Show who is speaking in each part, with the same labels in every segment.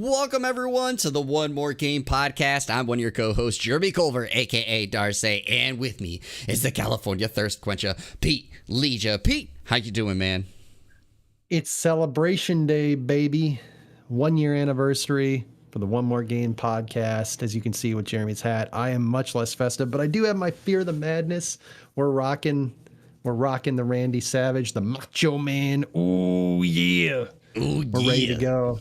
Speaker 1: Welcome, everyone, to the One More Game podcast. I'm one of your co-hosts, Jeremy Culver, a.k.a. Darcy, and with me is the California Thirst Quencher, Pete Leja. Pete, how you doing, man?
Speaker 2: It's Celebration Day, baby. 1 year anniversary for the One More Game podcast. As you can see with Jeremy's hat, I am much less festive, but I do have my Fear the Madness. We're rocking the Randy Savage, the Macho Man. Ooh, yeah.
Speaker 1: Ooh,
Speaker 2: We're ready to go.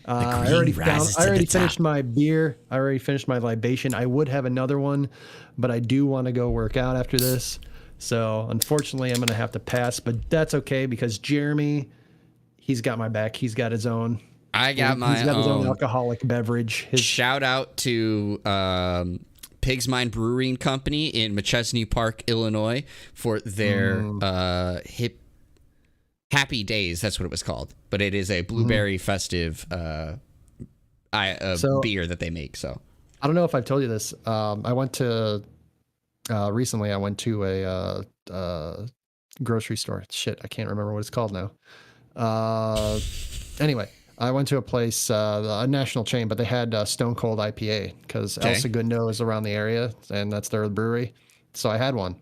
Speaker 2: I already finished my beer. I already finished my libation. I would have another one, but I do want to go work out after this. So unfortunately, I'm going to have to pass, but that's okay because Jeremy, he's got my back. He's got his own.
Speaker 1: He's got his own
Speaker 2: alcoholic beverage.
Speaker 1: Shout out to Pig's Mind Brewing Company in Machesney Park, Illinois, for their Happy Days. That's what it was called, but it is a blueberry festive beer that they make. So
Speaker 2: I don't know if I've told you this. I went to recently. I went to a grocery store. Shit, I can't remember what it's called now. Anyway, I went to a place, a national chain, but they had Stone Cold IPA because El Segundo is around the area, and that's their brewery. So I had one.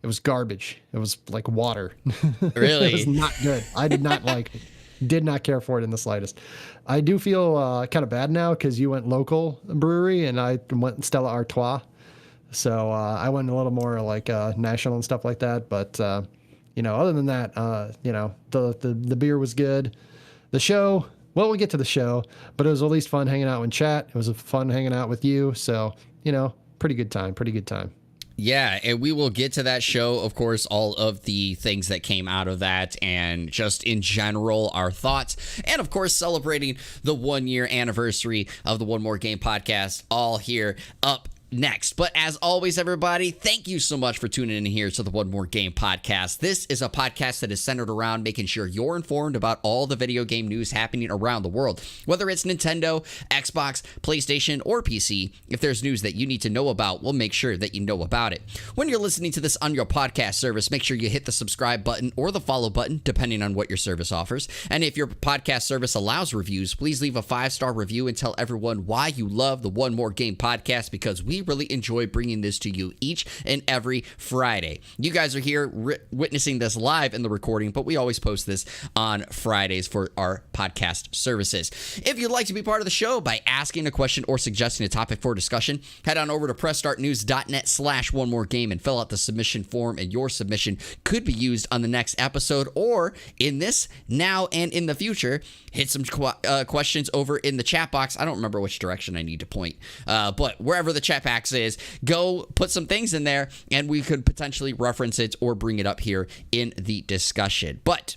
Speaker 2: It was garbage. It was like water.
Speaker 1: Really?
Speaker 2: It was not good. I did not like it. Did not care for it in the slightest. I do feel kind of bad now because you went local brewery and I went Stella Artois. So I went a little more like national and stuff like that. But, other than that, the beer was good. The show, well, we'll get to the show, but it was at least fun hanging out in chat. It was fun hanging out with you. So, pretty good time.
Speaker 1: Yeah, and we will get to that show, of course, all of the things that came out of that and just in general, our thoughts. And, of course, celebrating the 1 year anniversary of the One More Game podcast, all here up next. But as always, everybody, thank you so much for tuning in here to the One More Game podcast. This is a podcast that is centered around making sure you're informed about all the video game news happening around the world, whether it's Nintendo, Xbox, PlayStation, or PC. If there's news that you need to know about, we'll make sure that you know about it. When you're listening to this on your podcast service, make sure you hit the subscribe button or the follow button, depending on what your service offers. And if your podcast service allows reviews, please leave a 5-star review and tell everyone why you love the One More Game podcast, because we really enjoy bringing this to you each and every Friday. You guys are here witnessing this live in the recording, but we always post this on Fridays for our podcast services. If you'd like to be part of the show by asking a question or suggesting a topic for discussion, head on over to pressstartnews.net/one more game and fill out the submission form, and your submission could be used on the next episode or in this now and in the future. Hit some questions over in the chat box. I don't remember which direction I need to point, but wherever the chat box is, go put some things in there and we could potentially reference it or bring it up here in the discussion. But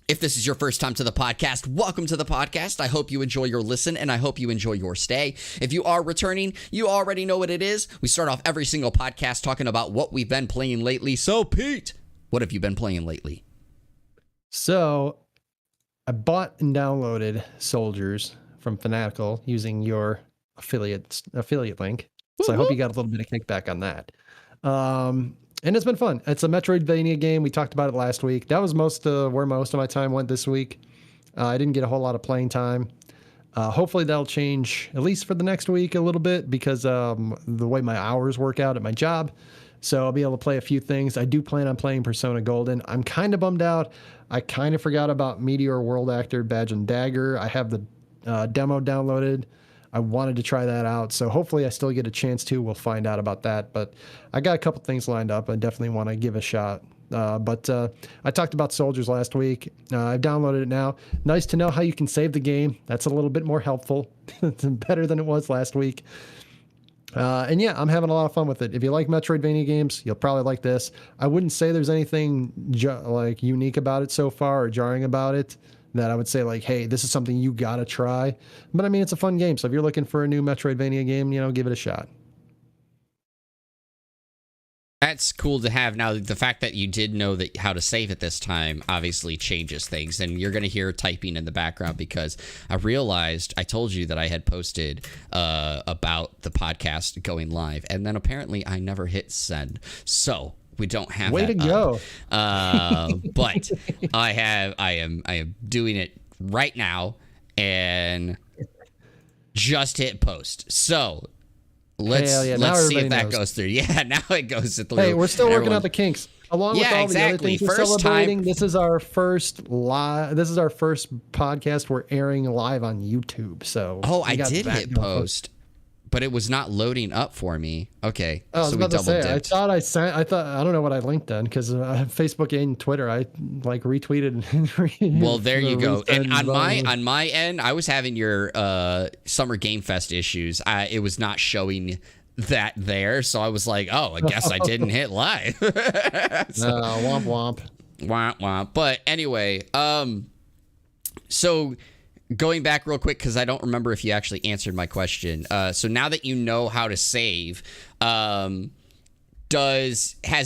Speaker 1: if this is your first time to the podcast, welcome to the podcast. I hope you enjoy your listen and I hope you enjoy your stay. If you are returning, you already know what it is. We start off every single podcast talking about what we've been playing lately. So Pete, what have you been playing lately?
Speaker 2: So I bought and downloaded Soldiers from Fanatical using your affiliate link. So I hope you got a little bit of kickback on that. And it's been fun. It's a Metroidvania game. We talked about it last week. That was where most of my time went this week. I didn't get a whole lot of playing time. Hopefully that'll change, at least for the next week, a little bit because the way my hours work out at my job. So I'll be able to play a few things. I do plan on playing Persona Golden. I'm kind of bummed out. I kind of forgot about Meteor World Actor Badge and Dagger. I have the demo downloaded. I wanted to try that out, so hopefully I still get a chance to. We'll find out about that, but I got a couple things lined up. I definitely want to give a shot. But I talked about Soldiers last week. I've downloaded it now. Nice to know how you can save the game. That's a little bit more helpful. It's better than it was last week. And yeah, I'm having a lot of fun with it. If you like Metroidvania games, you'll probably like this. I wouldn't say there's anything unique about it so far or jarring about it that I would say like, hey, this is something you got to try. But I mean, it's a fun game. So if you're looking for a new Metroidvania game, give it a shot.
Speaker 1: That's cool to have. Now, the fact that you did know that how to save it this time obviously changes things. And you're going to hear typing in the background because I realized I told you that I had posted about the podcast going live. And then apparently I never hit send. So we don't have
Speaker 2: way
Speaker 1: that
Speaker 2: to go.
Speaker 1: But I am doing it right now. And just hit post. So let's see if that goes through. Yeah, now it goes through.
Speaker 2: Hey, we're still working out the kinks. Along with all the other things we're celebrating, this is our first podcast we're airing live on YouTube. So
Speaker 1: I did hit post, but it was not loading up for me. Okay,
Speaker 2: I was about to say, I thought I don't know what I linked then, because Facebook and Twitter, I like retweeted.
Speaker 1: Well, there you go. And on my end, I was having your Summer Game Fest issues. It was not showing that there, so I was like, oh, I guess I didn't hit live.
Speaker 2: Womp womp.
Speaker 1: Womp womp. But anyway, so going back real quick, because I don't remember if you actually answered my question. So now that you know how to save, has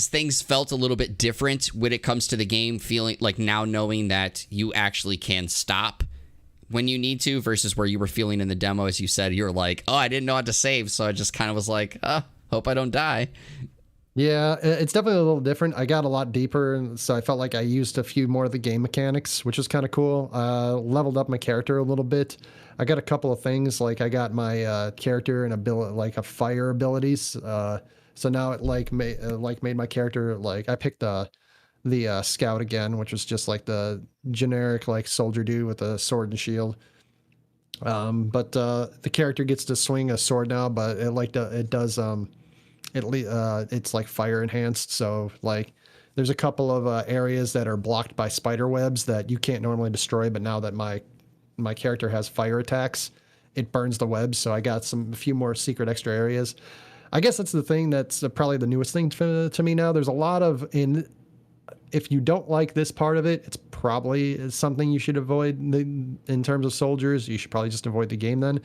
Speaker 1: things felt a little bit different when it comes to the game, feeling like now knowing that you actually can stop when you need to versus where you were feeling in the demo? As you said, you were like, oh, I didn't know how to save, so I just kind of was like, hope I don't die.
Speaker 2: Yeah, it's definitely a little different. I got a lot deeper, and so I felt like I used a few more of the game mechanics, which was kind of cool. Leveled up my character a little bit. I got a couple of things, like I got my character and ability, like a fire abilities. So now it made my character, like I picked the scout again, which was just like the generic like soldier dude with a sword and shield. But the character gets to swing a sword now, but it's like fire enhanced. So like there's a couple of areas that are blocked by spider webs that you can't normally destroy, but now that my character has fire attacks, it burns the webs. So I got a few more secret extra areas. I guess that's the thing that's probably the newest thing to me now. There's a lot of if you don't like this part of it, it's probably something you should avoid in terms of soldiers. You should probably just avoid the game then.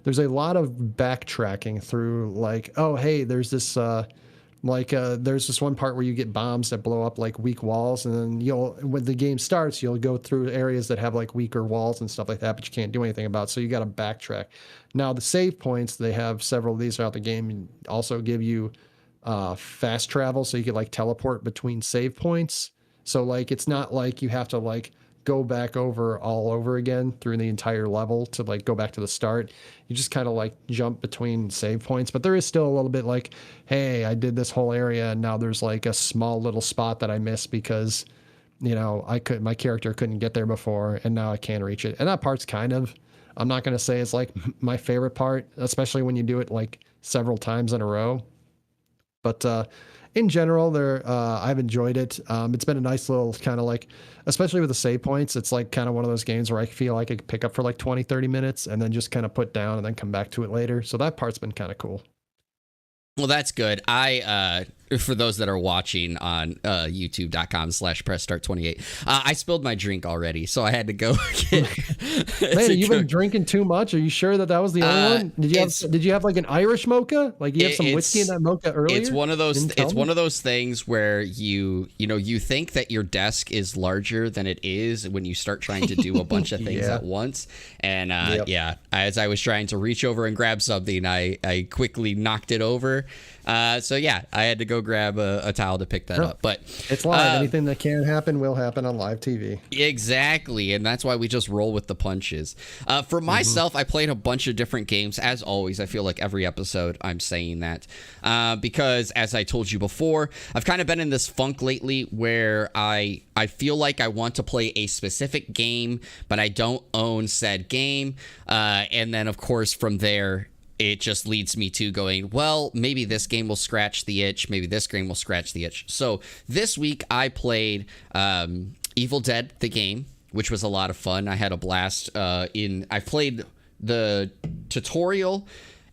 Speaker 2: There's a lot of backtracking through, like, oh, hey, there's this there's this one part where you get bombs that blow up like weak walls, and then when the game starts, you'll go through areas that have like weaker walls and stuff like that, but you can't do anything about it, so you got to backtrack. Now, the save points, they have several of these throughout the game, and also give you fast travel, so you can like teleport between save points. So like it's not like you have to like go back all over again through the entire level to like go back to the start. You just kind of like jump between save points, but there is still a little bit like, hey, I did this whole area and now there's like a small little spot that I missed because my character couldn't get there before and now I can reach it. And that part's I'm not going to say it's like my favorite part, especially when you do it like several times in a row. But in general, I've enjoyed it. It's been a nice little kind of like, especially with the save points, it's like kind of one of those games where I feel like I could pick up for like 20, 30 minutes and then just kind of put down and then come back to it later. So that part's been kind of cool.
Speaker 1: Well, that's good. For those that are watching on youtube.com/pressstart28, I spilled my drink already, so I had to go get.
Speaker 2: Man, you've been drinking too much. Are you sure that was the only one? Did you have like an Irish mocha? Like you have some whiskey in that mocha earlier?
Speaker 1: It's one of those. It's one of those things where you think that your desk is larger than it is when you start trying to do a bunch of things at once. And as I was trying to reach over and grab something, I quickly knocked it over. So yeah, I had to go grab a towel to pick that up. But
Speaker 2: it's live. Anything that can happen will happen on live TV.
Speaker 1: Exactly, and that's why we just roll with the punches. For myself, I played a bunch of different games. As always, I feel like every episode I'm saying that because, as I told you before, I've kind of been in this funk lately where I feel like I want to play a specific game, but I don't own said game. And then, of course, from there, it just leads me to going, well, maybe this game will scratch the itch. Maybe this game will scratch the itch. So this week I played Evil Dead, the game, which was a lot of fun. I had a blast. I played the tutorial,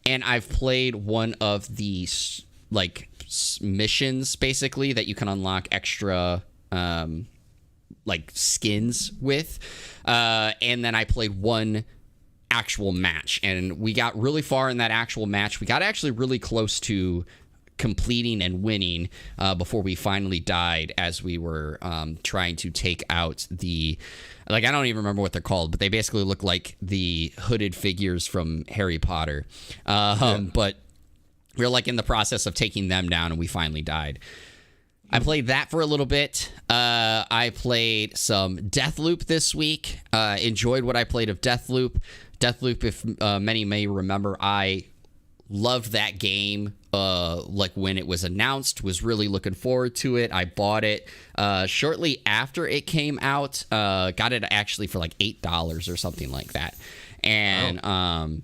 Speaker 1: and I've played one of the missions, basically, that you can unlock extra skins with. And then I played one actual match, and we got really far in that actual match. We got actually really close to completing and winning before we finally died as we were trying to take out I don't even remember what they're called, but they basically look like the hooded figures from Harry Potter. But we were in the process of taking them down, and we finally died. I played that for a little bit. I played some Deathloop this week. Enjoyed what I played of Deathloop. Deathloop, if many may remember, I loved that game. Like when it was announced, was really looking forward to it. I bought it shortly after it came out. Got it actually for like $8 or something like that, and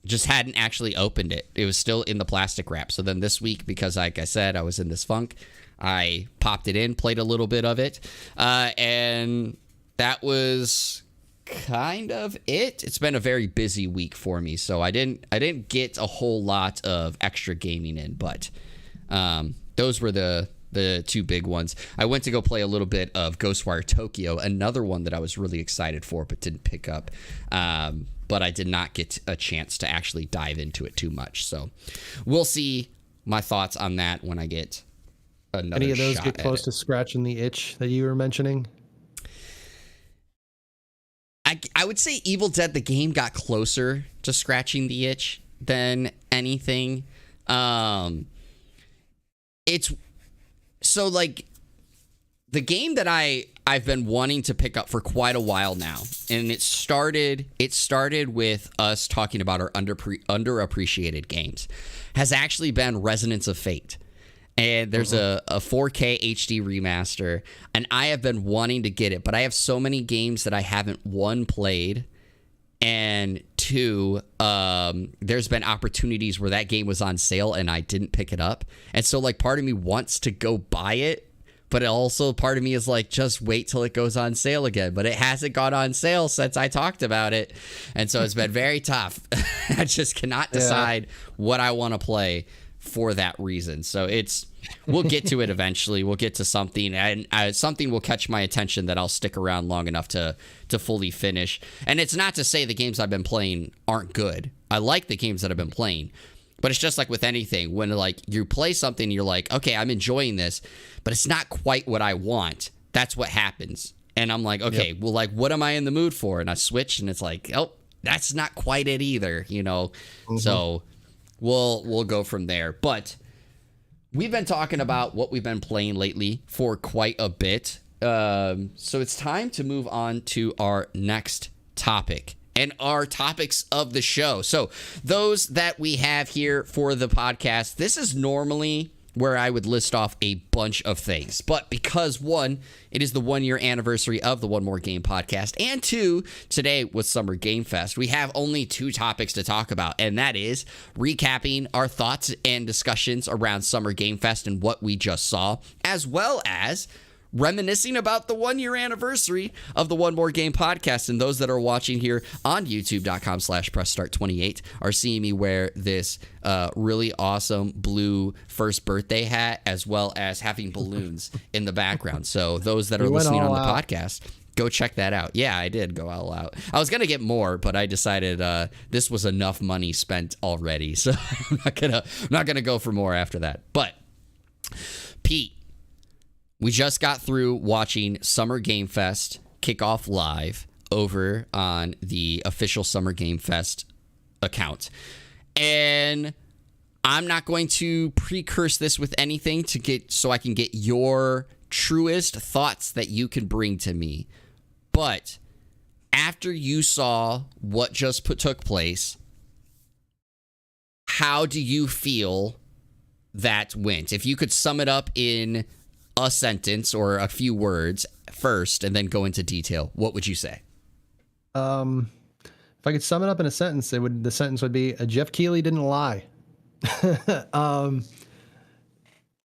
Speaker 1: just hadn't actually opened it. It was still in the plastic wrap. So then this week, because like I said, I was in this funk, I popped it in, played a little bit of it, and that was kind of it. It's been a very busy week for me, so I didn't get a whole lot of extra gaming in, but those were the two big ones. I went to go play a little bit of Ghostwire Tokyo, another one that I was really excited for but didn't pick up, but I did not get a chance to actually dive into it too much. So we'll see my thoughts on that when I get another
Speaker 2: Any of those
Speaker 1: shot
Speaker 2: get close to scratching the itch that you were mentioning?
Speaker 1: I would say Evil Dead the game got closer to scratching the itch than anything. It's so like the game that I've been wanting to pick up for quite a while now, and it started with us talking about our underappreciated games, has actually been Resonance of Fate. And there's a 4K HD remaster, and I have been wanting to get it, but I have so many games that I haven't, one, played, and two, there's been opportunities where that game was on sale and I didn't pick it up. And so like part of me wants to go buy it, but also part of me is like, just wait till it goes on sale again. But it hasn't gone on sale since I talked about it. And so it's been very tough. I just cannot decide what I want to play for that reason. So we'll get to it eventually. We'll get to something, and something will catch my attention that I'll stick around long enough to fully finish. And it's not to say the games I've been playing aren't good. I like the games that I've been playing, but it's just like with anything, when like you play something, you're like, okay, I'm enjoying this, but it's not quite what I want. That's what happens. And I'm like, okay, well, like, what am I in the mood for? And I switch, and it's like, oh, that's not quite it either, you know? So we'll go from there. But we've been talking about what we've been playing lately for quite a bit. So it's time to move on to our next topic and our topics of the show. So those that we have here for the podcast, this is normally where I would list off a bunch of things. But because, one, it is the 1 year anniversary of the One More Game podcast, and two, today was Summer Game Fest, we have only two topics to talk about, and that is recapping our thoughts and discussions around Summer Game Fest and what we just saw, as well as reminiscing about the 1 year anniversary of the One More Game podcast. And those that are watching here on youtube.com/pressstart28 are seeing me wear this really awesome blue first birthday hat, as well as having balloons in the background. So those that are listening on the podcast, go check that out. Yeah, I did go all out. I was going to get more, but I decided this was enough money spent already. So I'm not gonna go for more after that. But Pete, we just got through watching Summer Game Fest Kickoff live over on the official Summer Game Fest account. And I'm not going to precurse this with anything so I can get your truest thoughts that you can bring to me. But after you saw what just took place, how do you feel that went? If you could sum it up in a sentence or a few words first and then go into detail, what would you say?
Speaker 2: If I could sum it up in a sentence, the sentence would be, Jeff Keighley didn't lie.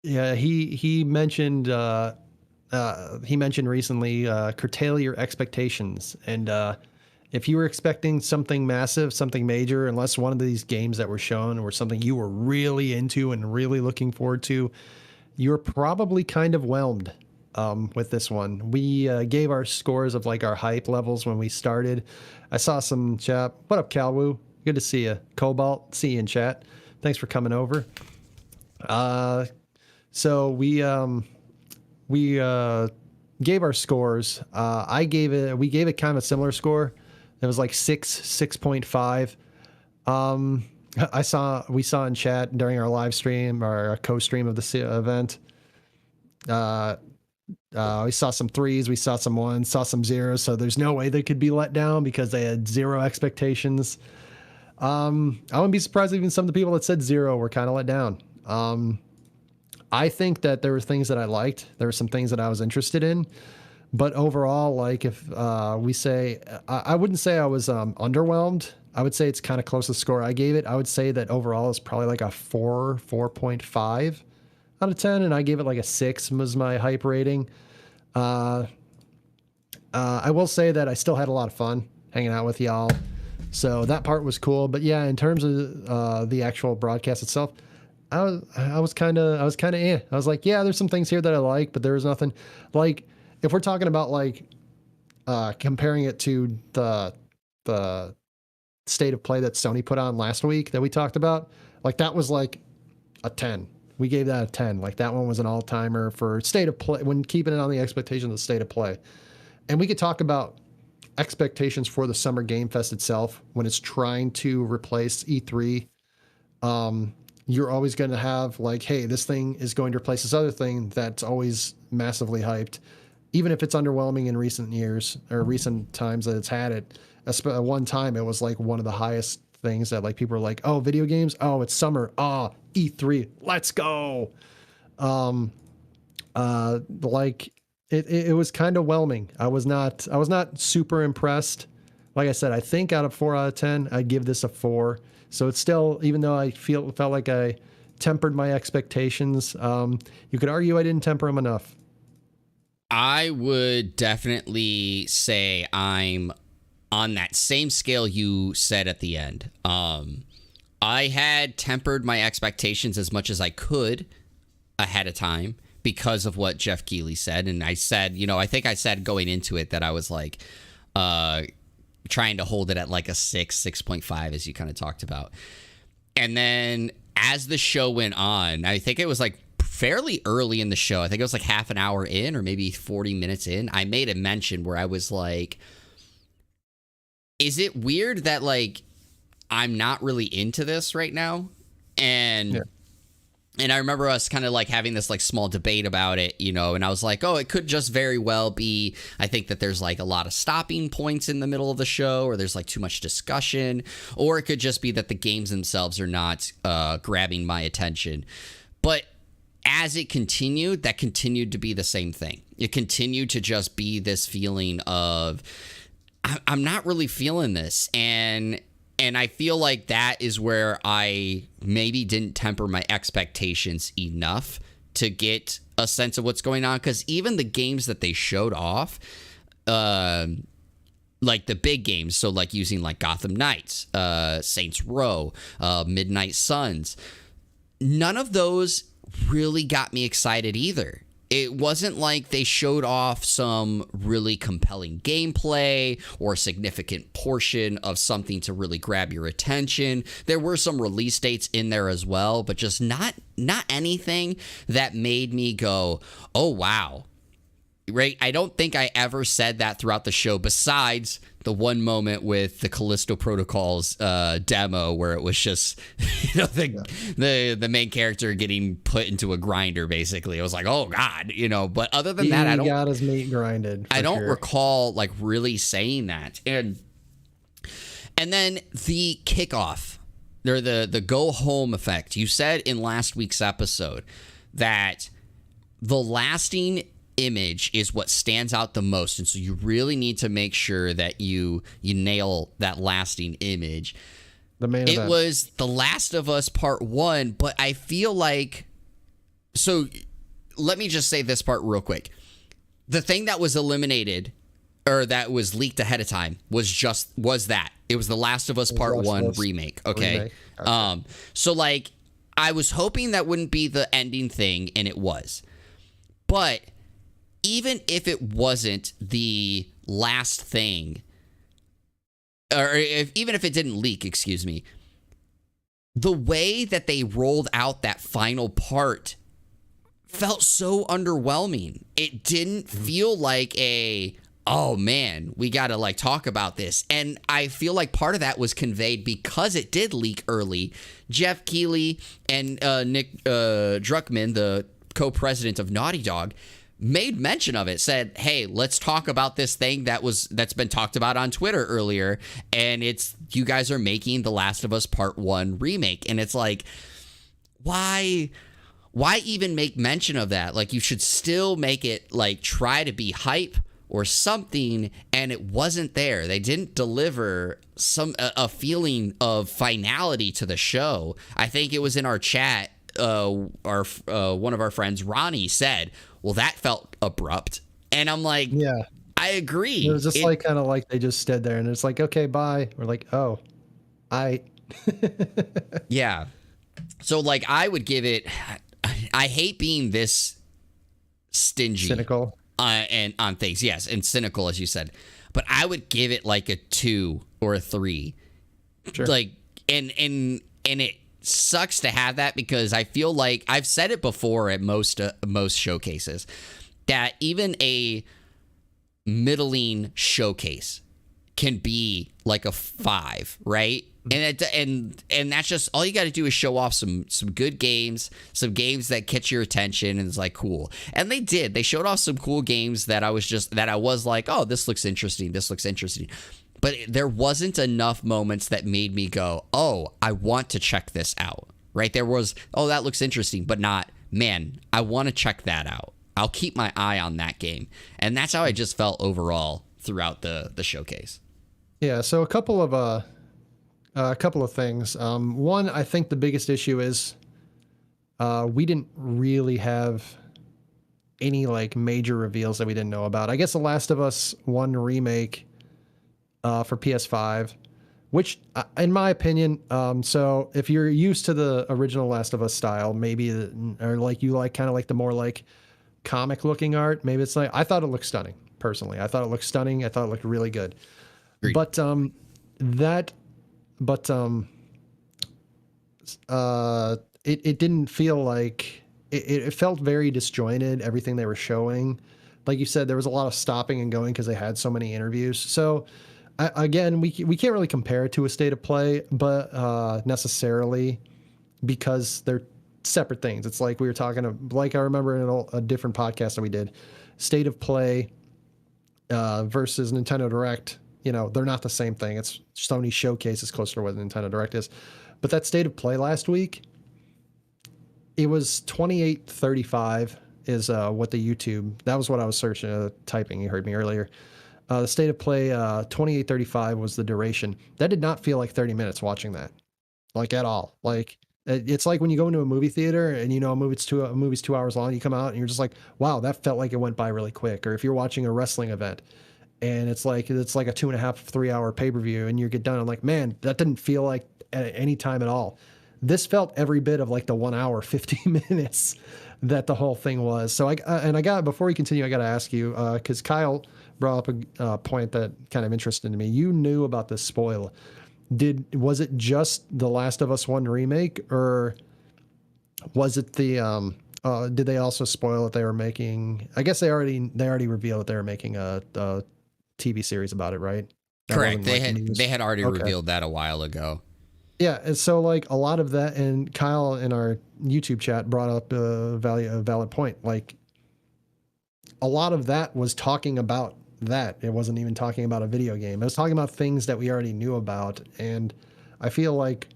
Speaker 2: Yeah, he mentioned recently, curtail your expectations. And if you were expecting something massive, something major, unless one of these games that were shown were something you were really into and really looking forward to, you're probably kind of whelmed with this one. We gave our scores of like our hype levels when we started. I saw some chat. What up, Calwoo? Good to see you. Cobalt, see you in chat. Thanks for coming over. So we gave our scores. We gave it kind of a similar score. It was like 6.5. We saw in chat during our live stream, our co-stream of the event. We saw some threes, we saw some ones, saw some zeros. So there's no way they could be let down because they had zero expectations. I wouldn't be surprised if even some of the people that said zero were kind of let down. I think that there were things that I liked. There were some things that I was interested in. But overall, like if we say, I wouldn't say I was underwhelmed. I would say it's kind of close to the score I gave it. I would say that overall it's probably like a 4.5 out of 10. And I gave it like a 6 was my hype rating. I will say that I still had a lot of fun hanging out with y'all. So that part was cool. But yeah, in terms of the actual broadcast itself, I was kind of I was like, yeah, there's some things here that I like, but there was nothing like, if we're talking about like comparing it to the state of play that Sony put on last week that we talked about, like that was like a 10. We gave that a 10. Like that one was an all-timer for state of play when keeping it on the expectation of the state of play. And we could talk about expectations for the Summer Game Fest itself when it's trying to replace E3. You're always going to have like, hey, this thing is going to replace this other thing that's always massively hyped. Even if it's underwhelming in recent years or recent times that it's had it, one time it was like one of the highest things that like people were like, oh, video games, oh, it's summer, E3, let's go. Like it was kind of whelming. I was not super impressed. Like I said, I think out of 4 out of 10, I'd give this a 4. So it's still, even though I felt like I tempered my expectations, you could argue I didn't temper them enough.
Speaker 1: I would definitely say I'm on that same scale you said at the end. I had tempered my expectations as much as I could ahead of time because of what Jeff Keighley said. And I said, I think I said going into it that I was like trying to hold it at like a 6.5, as you kind of talked about. And then as the show went on, I think it was like fairly early in the show. I think it was like half an hour in or maybe 40 minutes in. I made a mention where I was like, is it weird that like I'm not really into this right now? And I remember us kind of like having this like small debate about it, and I was like, oh, it could just very well be, I think that there's like a lot of stopping points in the middle of the show, or there's like too much discussion, or it could just be that the games themselves are not grabbing my attention. But as it continued, that continued to be the same thing. It continued to just be this feeling of, I'm not really feeling this. And I feel like that is where I maybe didn't temper my expectations enough to get a sense of what's going on. Because even the games that they showed off, like the big games, so like using like Gotham Knights, Saints Row, Midnight Suns, none of those really got me excited either. It wasn't like they showed off some really compelling gameplay or a significant portion of something to really grab your attention. There were some release dates in there as well, but just not anything that made me go, oh, wow. Right? I don't think I ever said that throughout the show, besides the one moment with the Callisto Protocol's demo where it was just, the main character getting put into a grinder, basically. It was like, oh, God, But other than that, I don't... He
Speaker 2: got his meat grinded.
Speaker 1: I don't recall, like, really saying that. And then the kickoff, or the go-home effect. You said in last week's episode that the lasting image is what stands out the most, and so you really need to make sure that you nail that lasting image.
Speaker 2: The main event.
Speaker 1: It was The Last of Us Part 1, but I feel like, so let me just say this part real quick. The thing that was eliminated or that was leaked ahead of time was that it was The Last of Us Part 1 remake. Okay. So like I was hoping that wouldn't be the ending thing, and it was. But even if it wasn't the last thing, or even if it didn't leak, excuse me, the way that they rolled out that final part felt so underwhelming. It didn't feel like oh man, we got to like talk about this. And I feel like part of that was conveyed because it did leak early. Jeff Keighley and Nick Druckmann, the co-president of Naughty Dog, made mention of it, said, hey, let's talk about this thing that's been talked about on Twitter earlier, and it's you guys are making The Last of Us Part 1 remake. And it's like, why even make mention of that? Like, you should still make it, like, try to be hype or something, and it wasn't there. They didn't deliver a feeling of finality to the show. I think it was in our chat, one of our friends, Ronnie, said, well, that felt abrupt. And I'm like,
Speaker 2: yeah,
Speaker 1: I agree.
Speaker 2: It was just like kind of like they just stood there and it's like, okay, bye. We're like, oh,
Speaker 1: yeah. So, like, I would give it, I hate being this stingy.
Speaker 2: Cynical.
Speaker 1: And on things, yes, and cynical, as you said. But I would give it like a 2 or a 3.
Speaker 2: Sure.
Speaker 1: Like, and it sucks to have that, because I feel like I've said it before at most showcases that even a middling showcase can be like a 5, right? And that's just all you got to do is show off some good games, some games that catch your attention, and it's like, cool. And they did. They showed off some cool games that I was like, oh, this looks interesting. This looks interesting. But there wasn't enough moments that made me go, oh, I want to check this out, right? There was, oh, that looks interesting, but not, man, I want to check that out. I'll keep my eye on that game. And that's how I just felt overall throughout the showcase.
Speaker 2: Yeah, so a couple of things. One, I think the biggest issue is we didn't really have any like major reveals that we didn't know about. I guess The Last of Us 1 remake for PS5, which in my opinion, so if you're used to the original Last of Us style, maybe, or like you like kind of like the more like comic looking art, maybe it's like, I thought it looked stunning personally. I thought it looked stunning. I thought it looked really good. Agreed. But it didn't feel like it felt very disjointed, everything they were showing. Like you said, there was a lot of stopping and going because they had so many interviews. So again, we can't really compare it to a state of play, but necessarily, because they're separate things. It's like we were talking, like I remember in a different podcast that we did, state of play versus Nintendo Direct. You know, they're not the same thing. It's Sony Showcase is closer to what Nintendo Direct is. But that state of play last week, it was 2835 is what the YouTube, that was what I was searching, typing, you heard me earlier. The state of play, 2835 was the duration. That did not feel like 30 minutes watching that, like at all. Like, it's like when you go into a movie theater and you know a movie's 2 hours long, you come out and you're just like, wow, that felt like it went by really quick. Or if you're watching a wrestling event, and it's like a 2.5, 3 hour pay-per-view, and you get done, I'm like, man, that didn't feel like at any time at all. This felt every bit of like the 1 hour, 50 minutes that the whole thing was. So before we continue, I got to ask you, because Kyle brought up a point that kind of interested me. You knew about this spoil. Was it just The Last of Us 1 remake, or was it the, did they also spoil that they were making, I guess they already revealed that they were making a TV series about it, right?
Speaker 1: Correct. They had already revealed that a while ago.
Speaker 2: Yeah, and so like a lot of that, and Kyle in our YouTube chat brought up a valid point. Like, a lot of that was talking about that. It wasn't even talking about a video game. It was talking about things that we already knew about. And I feel like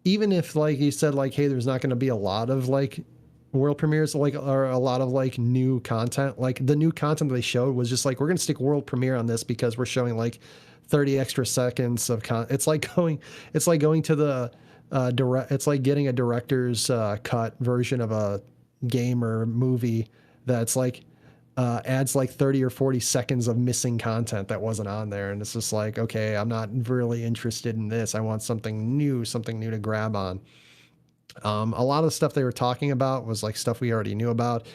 Speaker 2: even if, like you said, like, hey, there's not going to be a lot of like world premieres, like, or a lot of like new content, like the new content they showed was just like, we're going to stick world premiere on this because we're showing like 30 extra seconds of content. It's like going to the it's like getting a director's cut version of a game or movie that's like adds like 30 or 40 seconds of missing content that wasn't on there. And it's just like, okay, I'm not really interested in this. I want something new to grab on. A lot of the stuff they were talking about was like stuff we already knew about.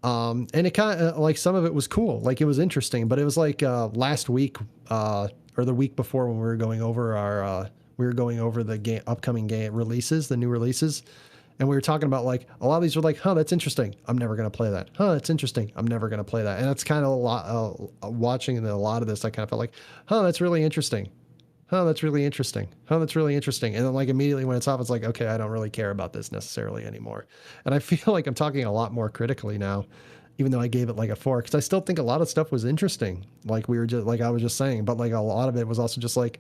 Speaker 2: And it kind of like, some of it was cool. Like, it was interesting, but it was like last week or the week before, when we were going over the upcoming game releases, the new releases. And we were talking about like, a lot of these were like, huh, that's interesting. I'm never going to play that. Huh, that's interesting. I'm never going to play that. And that's kind of a lot, watching a lot of this, I kind of felt like, huh, that's really interesting. Huh, that's really interesting. Huh, that's really interesting. And then like immediately when it's off, it's like, okay, I don't really care about this necessarily anymore. And I feel like I'm talking a lot more critically now. even though I gave it like a 4, because I still think a lot of stuff was interesting. Like I was just saying, but like a lot of it was also just like,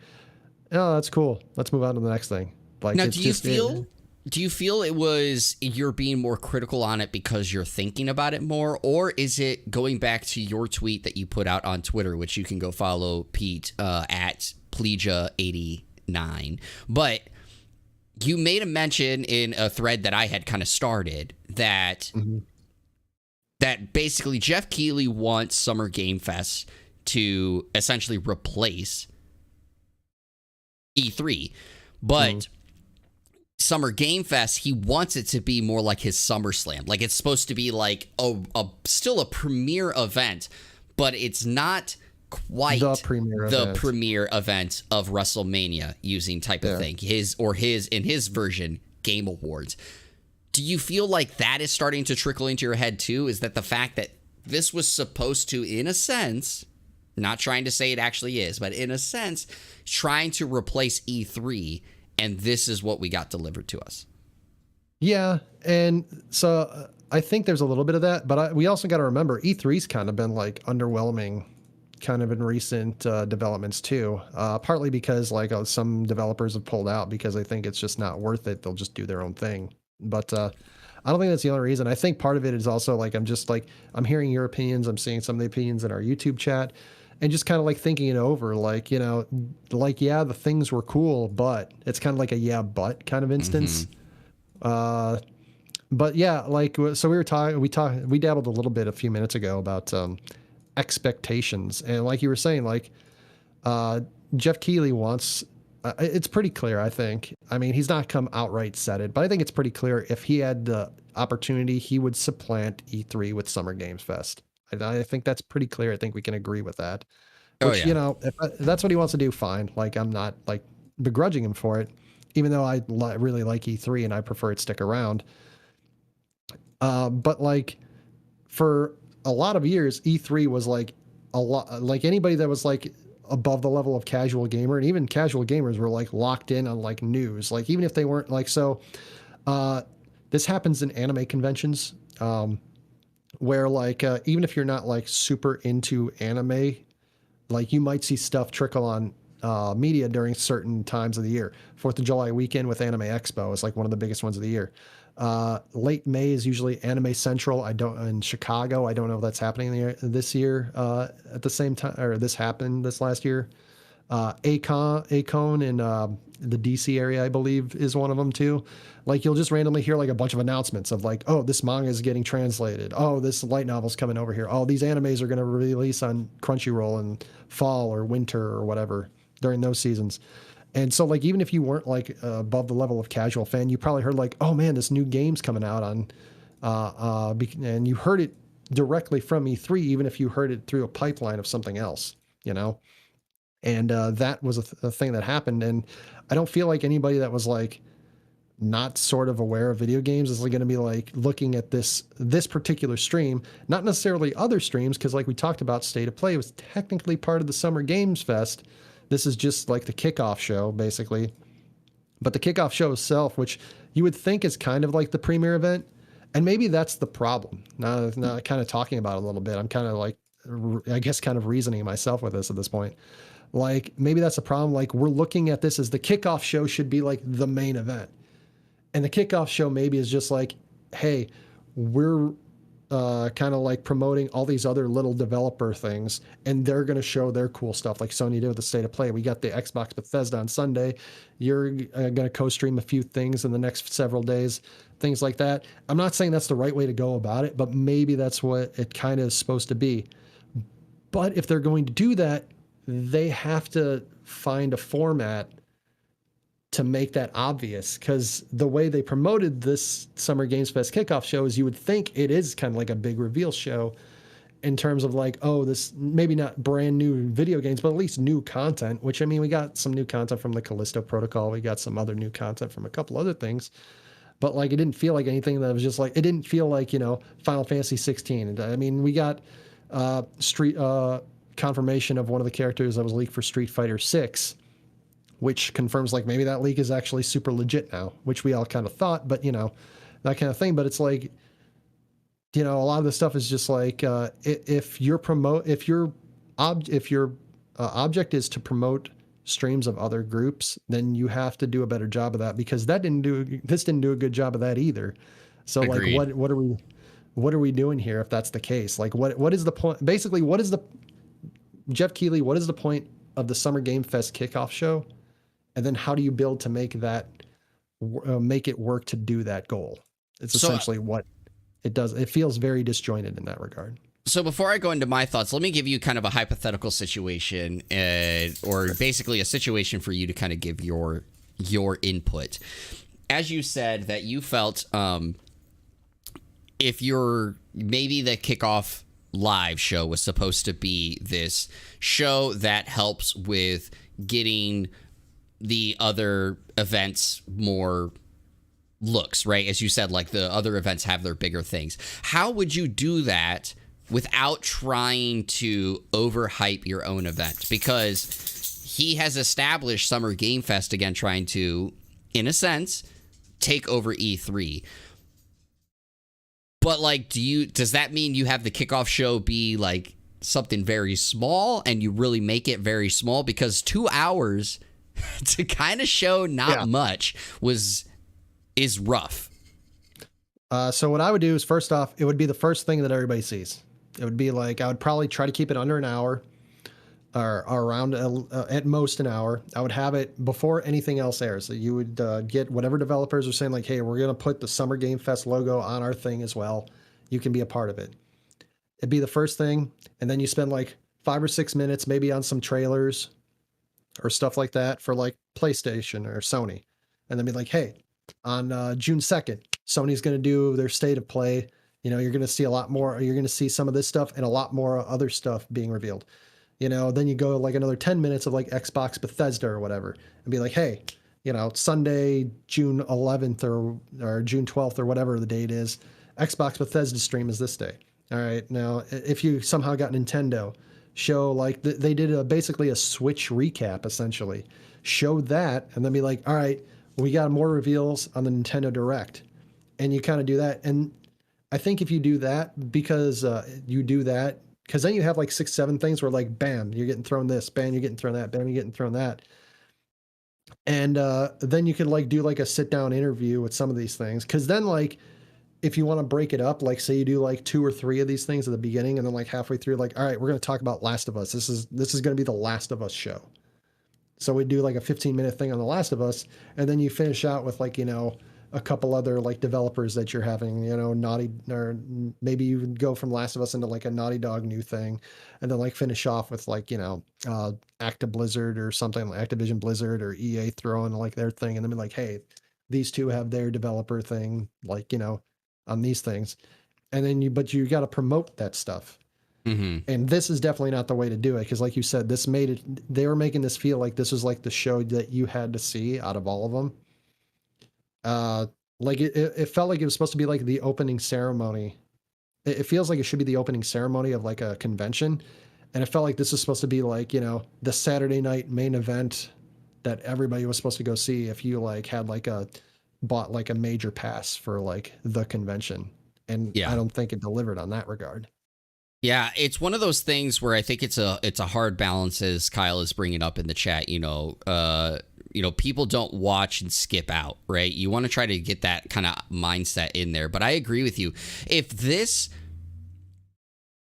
Speaker 2: oh, that's cool. Let's move on to the next thing. Like
Speaker 1: Now,
Speaker 2: it's just
Speaker 1: do you feel it was you're being more critical on it because you're thinking about it more, or is it going back to your tweet that you put out on Twitter, which you can go follow Pete at Plegia89, but you made a mention in a thread that I had kind of started that that basically Jeff Keighley wants Summer Game Fest to essentially replace E3, but Summer Game Fest, he wants it to be more like his SummerSlam. Like it's supposed to be like a still a premier event, but it's not quite the premier event of WrestleMania using type of thing. In his version, Game Awards. Do you feel like that is starting to trickle into your head too? Is that the fact that this was supposed to, in a sense, not trying to say it actually is, but in a sense, trying to replace E3, and this is what we got delivered to us?
Speaker 2: Yeah, and so I think there's a little bit of that, but we also got to remember E3's kind of been like underwhelming kind of in recent developments too, partly because like some developers have pulled out because they think it's just not worth it. They'll just do their own thing. But I don't think that's the only reason. I think part of it is also like I'm hearing your opinions. I'm seeing some of the opinions in our YouTube chat and just kind of like thinking it over. Like, you know, like, yeah, the things were cool, but it's kind of like a yeah, but kind of instance. But yeah, like, so we dabbled a little bit a few minutes ago about expectations. And like you were saying, like Jeff Keighley wants, it's pretty clear, I think. I mean, he's not come outright said it, but I think it's pretty clear if he had the opportunity, he would supplant E3 with Summer Games Fest. I think that's pretty clear. I think we can agree with that. Which, you know, if that's what he wants to do, fine. Like, I'm not like begrudging him for it, even though I really like E3 and I prefer it stick around. But like for a lot of years, E3 was like a lot, like anybody that was like above the level of casual gamer, and even casual gamers were like locked in on like news, like even if they weren't like, so this happens in anime conventions, where like even if you're not like super into anime, like you might see stuff trickle on media during certain times of the year. 4th of July weekend with Anime Expo is like one of the biggest ones of the year. Late May is usually Anime Central. In Chicago. I don't know if that's happening this year at the same time, or this happened this last year. Acon in the DC area, I believe, is one of them too. Like you'll just randomly hear like a bunch of announcements of like, oh, this manga is getting translated. Oh, this light novel's coming over here. Oh, these animes are going to release on Crunchyroll in fall or winter or whatever during those seasons. And so like, even if you weren't like above the level of casual fan, you probably heard like, oh man, this new game's coming out on, and you heard it directly from E3, even if you heard it through a pipeline of something else, you know? And that was a thing that happened. And I don't feel like anybody that was like not sort of aware of video games is going to be like looking at this particular stream, not necessarily other streams, because like we talked about, State of Play was technically part of the Summer Games Fest. This is just like the kickoff show, basically. But the kickoff show itself, which you would think is kind of like the premiere event, and maybe that's the problem. Now kind of talking about it a little bit, I'm kind of like, I guess, kind of reasoning myself with this at this point. Like, maybe that's a problem. Like, we're looking at this as the kickoff show should be like the main event. And the kickoff show maybe is just like, hey, we're kind of like promoting all these other little developer things, and they're going to show their cool stuff like Sony did with the State of Play. We got the Xbox Bethesda on Sunday. You're going to co-stream a few things in the next several days, things like that. I'm not saying that's the right way to go about it, but maybe that's what it kind of is supposed to be. But if they're going to do that, they have to find a format to make that obvious, because the way they promoted this Summer Games Fest kickoff show is you would think it is kind of like a big reveal show in terms of like, oh, this maybe not brand new video games, but at least new content, which, I mean, we got some new content from the Callisto Protocol. We got some other new content from a couple other things, but like, it didn't feel like anything that was just like, it didn't feel like, you know, Final Fantasy 16. And I mean, we got confirmation of one of the characters that was leaked for Street Fighter 6, which confirms like maybe that leak is actually super legit now, which we all kind of thought, but you know, that kind of thing. But it's like, you know, a lot of the stuff is just like, if your object is to promote streams of other groups, then you have to do a better job of that, because this didn't do a good job of that either. So like,
Speaker 1: Agreed.
Speaker 2: what are we doing here if that's the case? Like, what is the point? Basically, Jeff Keighley, what is the point of the Summer Game Fest kickoff show? And then how do you build to make it work to do that goal? It's
Speaker 1: So
Speaker 2: essentially what it does. It feels very disjointed in that regard.
Speaker 1: So before I go into my thoughts, let me give you kind of a hypothetical situation, or basically a situation for you to kind of give your input. As you said that you felt, if maybe the kickoff live show was supposed to be this show that helps with getting the other events more looks, right? As you said, like the other events have their bigger things. How would you do that without trying to overhype your own event? Because he has established Summer Game Fest again, trying to, in a sense, take over E3. But like, does that mean you have the kickoff show be like something very small, and you really make it very small? Because 2 hours to kind of show not much is rough.
Speaker 2: So what I would do is, first off, it would be the first thing that everybody sees. It would be like, I would probably try to keep it under an hour, or around at most an hour. I would have it before anything else airs. So you would get whatever developers are saying, like, hey, we're going to put the Summer Game Fest logo on our thing as well. You can be a part of it. It'd be the first thing. And then you spend like 5 or 6 minutes maybe on some trailers or stuff like that for like PlayStation or Sony. And then be like, hey, on June 2nd, Sony's going to do their state of play. You know, you're going to see a lot more. You're going to see some of this stuff and a lot more other stuff being revealed. You know, then you go like another 10 minutes of like Xbox Bethesda or whatever, and be like, hey, you know, Sunday, June 11th or June 12th or whatever the date is, Xbox Bethesda stream is this day. All right. Now, if you somehow got Nintendo, show like they did basically a Switch recap, essentially. Show that, and then be like, all right, we got more reveals on the Nintendo Direct. And you kind of do that. And I think if you do that, because then you have like 6, 7 things where like, bam, you're getting thrown this, bam, you're getting thrown that, bam, you're getting thrown that. And then you could like do like a sit down interview with some of these things. Cause then like, if you want to break it up, like say you do like 2 or 3 of these things at the beginning, and then like halfway through, like, all right, we're going to talk about Last of Us. This is going to be the Last of Us show. So we do like a 15-minute thing on The Last of Us, and then you finish out with like, you know, a couple other like developers that you're having, you know, or maybe you would go from Last of Us into like a Naughty Dog new thing, and then like finish off with like, you know, Activision Blizzard or something, like Activision Blizzard or EA throwing like their thing, and then be like, hey, these two have their developer thing, like, you know, on these things. And then but you got to promote that stuff.
Speaker 1: Mm-hmm.
Speaker 2: And this is definitely not the way to do it, because like you said, they were making this feel like this was like the show that you had to see out of all of them. Like it felt like it was supposed to be like the opening ceremony. It feels like it should be the opening ceremony of like a convention. And it felt like this is supposed to be like, you know, the Saturday night main event that everybody was supposed to go see if you like had like bought like a major pass for like the convention. And I don't think it delivered on that regard.
Speaker 1: Yeah, it's one of those things where I think it's a hard balance, as Kyle is bringing up in the chat. You know, people don't watch and skip out, right? You want to try to get that kind of mindset in there. But I agree with you. If this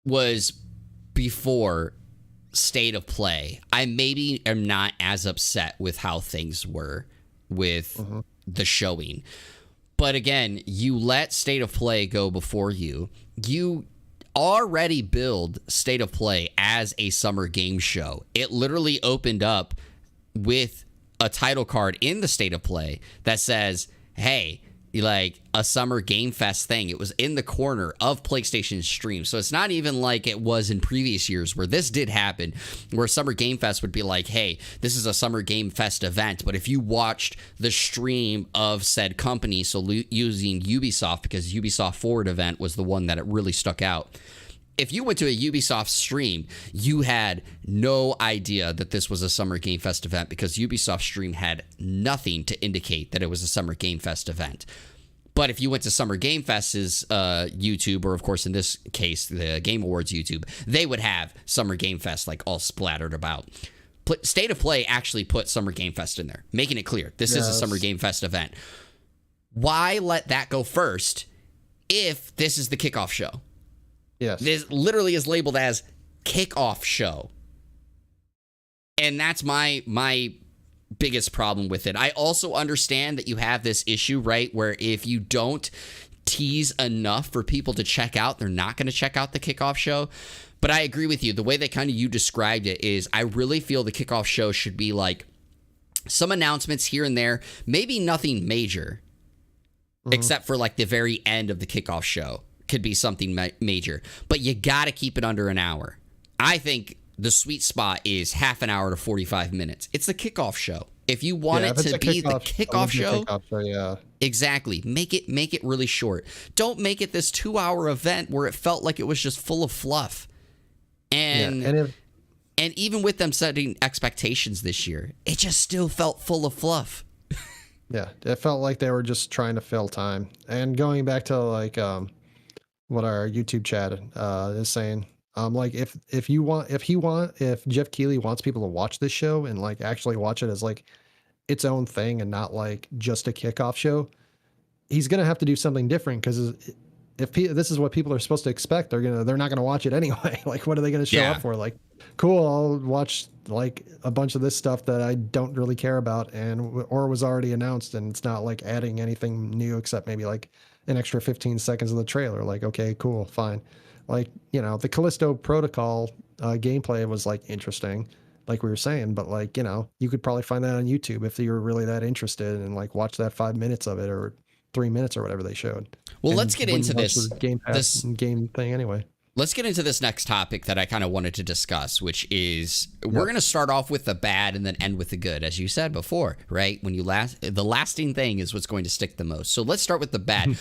Speaker 1: was before State of Play, I maybe am not as upset with how things were with the showing. But again, you let State of Play go before you. You already build State of Play as a summer game show. It literally opened up with a title card in the State of Play that says, hey, like a Summer Game Fest thing. It was in the corner of PlayStation's stream. So it's not even like it was in previous years where this did happen, where Summer Game Fest would be like, hey, this is a Summer Game Fest event. But if you watched the stream of said company, so using Ubisoft, because Ubisoft Forward event was the one that it really stuck out. If you went to a Ubisoft stream, you had no idea that this was a Summer Game Fest event, because Ubisoft stream had nothing to indicate that it was a Summer Game Fest event. But if you went to Summer Game Fest's YouTube, or of course in this case the Game Awards YouTube, they would have Summer Game Fest like all splattered about. State of Play actually put Summer Game Fest in there, making it clear this is a Summer Game Fest event. Why let that go first if this is the kickoff show?
Speaker 2: Yes.
Speaker 1: This literally is labeled as kickoff show. And that's my biggest problem with it. I also understand that you have this issue, right, where if you don't tease enough for people to check out, they're not going to check out the kickoff show. But I agree with you. The way that kind of you described it is I really feel the kickoff show should be like some announcements here and there, maybe nothing major, except for like the very end of the kickoff show could be something major. But you got to keep it under an hour. I think the sweet spot is half an hour to 45 minutes. It's the kickoff show. If you want it to be the kickoff show,
Speaker 2: yeah.
Speaker 1: Exactly. Make it really short. Don't make it this 2-hour event where it felt like it was just full of fluff. And even with them setting expectations this year, it just still felt full of fluff.
Speaker 2: Yeah, it felt like they were just trying to fill time. And going back to like what our YouTube chat is saying. Like if Jeff Keighley wants people to watch this show and like actually watch it as like its own thing and not like just a kickoff show, he's gonna have to do something different, because if this is what people are supposed to expect, they're not gonna watch it anyway. Like, what are they gonna show up for? Like, cool, I'll watch like a bunch of this stuff that I don't really care about or was already announced, and it's not like adding anything new except maybe like an extra 15 seconds of the trailer. Like, okay, cool, fine. Like, you know, the Callisto Protocol gameplay was like interesting, like we were saying, but like, you know, you could probably find that on YouTube if you were really that interested and like watch that 5 minutes of it or 3 minutes or whatever they showed.
Speaker 1: Well, let's get into this
Speaker 2: Game Pass game thing anyway.
Speaker 1: Let's get into this next topic that I kind of wanted to discuss, which is we're going to start off with the bad and then end with the good, as you said before, right? When the lasting thing is what's going to stick the most. So let's start with the bad.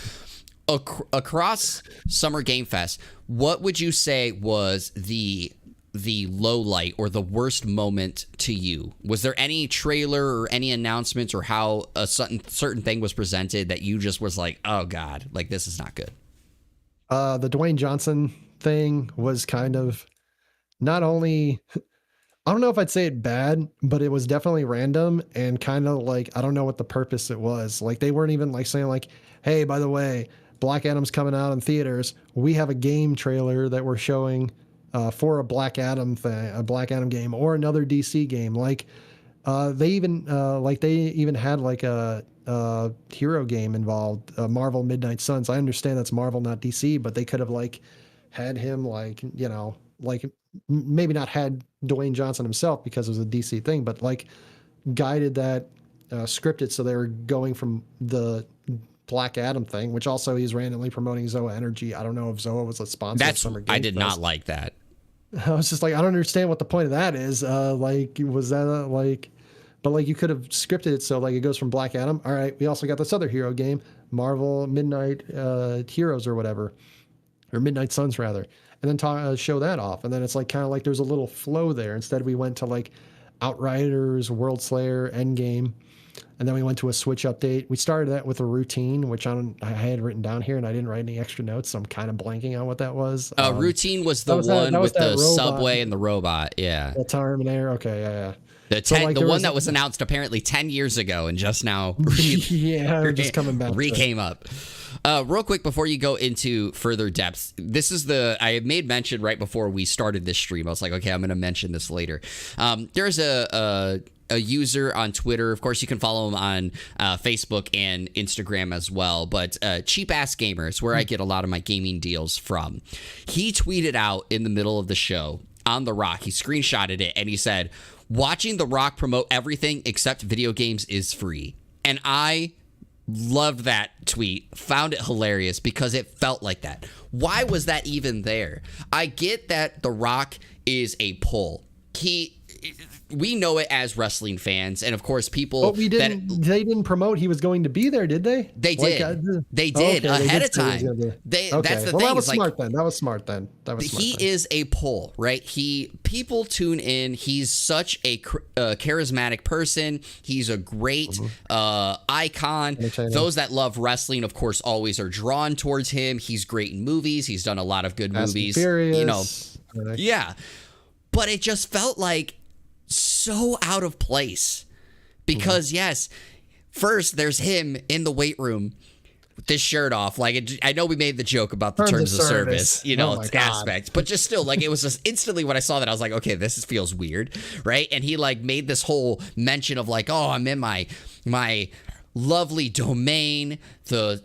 Speaker 1: Across Summer Game Fest, what would you say was the low light or the worst moment to you? Was there any trailer or any announcements or how a certain thing was presented that you just was like, oh God, like this is not good?
Speaker 2: The Dwayne Johnson thing was kind of not only, I don't know if I'd say it bad, but it was definitely random and kind of like, I don't know what the purpose it was. Like they weren't even like saying like, hey, by the way, Black Adam's coming out in theaters. We have a game trailer that we're showing for a Black Adam thing, a Black Adam game or another DC game. Like they even had like a hero game involved, Marvel Midnight Suns. I understand that's Marvel, not DC, but they could have like had him like, you know, like maybe not had Dwayne Johnson himself because it was a DC thing, but like guided that scripted. So they were going from the Black Adam thing, which also he's randomly promoting Zoa Energy. I don't know if Zoa was a sponsor of Summer Game Fest.
Speaker 1: I did not like that.
Speaker 2: I was just like, I don't understand what the point of that is. Like, was that like, but like you could have scripted it so like it goes from Black Adam. All right, we also got this other hero game, Marvel Midnight Heroes or whatever, or Midnight Suns rather, and then show that off. And then it's like kind of like there's a little flow there. Instead, we went to like Outriders, World Slayer, Endgame. And then we went to a Switch update. We started that with a routine, which I had written down here, and I didn't write any extra notes, so I'm kind of blanking on what that was.
Speaker 1: Routine was the one with the subway and the robot. Yeah.
Speaker 2: The Terminator. Okay, yeah.
Speaker 1: The one that was announced apparently 10 years ago and just now
Speaker 2: just coming back.
Speaker 1: Came up. Real quick before you go into further depth, this is I made mention right before we started this stream. I was like, okay, I'm going to mention this later. There's a user on Twitter. Of course, you can follow him on Facebook and Instagram as well. But Cheap Ass Gamer is where I get a lot of my gaming deals from. He tweeted out in the middle of the show on The Rock. He screenshotted it and he said, watching The Rock promote everything except video games is free. And I loved that tweet, found it hilarious because it felt like that. Why was that even there? I get that The Rock is a pull. we know it as wrestling fans, and of course people.
Speaker 2: But they didn't promote he was going to be there, did they?
Speaker 1: They did. They did ahead of time. That's the thing.
Speaker 2: That was smart then. That was smart then.
Speaker 1: He is a pull, right? People tune in. He's such a charismatic person. He's a great icon. Those that love wrestling, of course, always are drawn towards him. He's great in movies. He's done a lot of good movies.
Speaker 2: Furious.
Speaker 1: Yeah. But it just felt like so out of place because yes, first there's him in the weight room with this shirt off. Like I know we made the joke about the terms of service, aspect, but just still, like it was just instantly when I saw that I was like, okay, this feels weird, right? And he like made this whole mention of like, oh, I'm in my lovely domain, the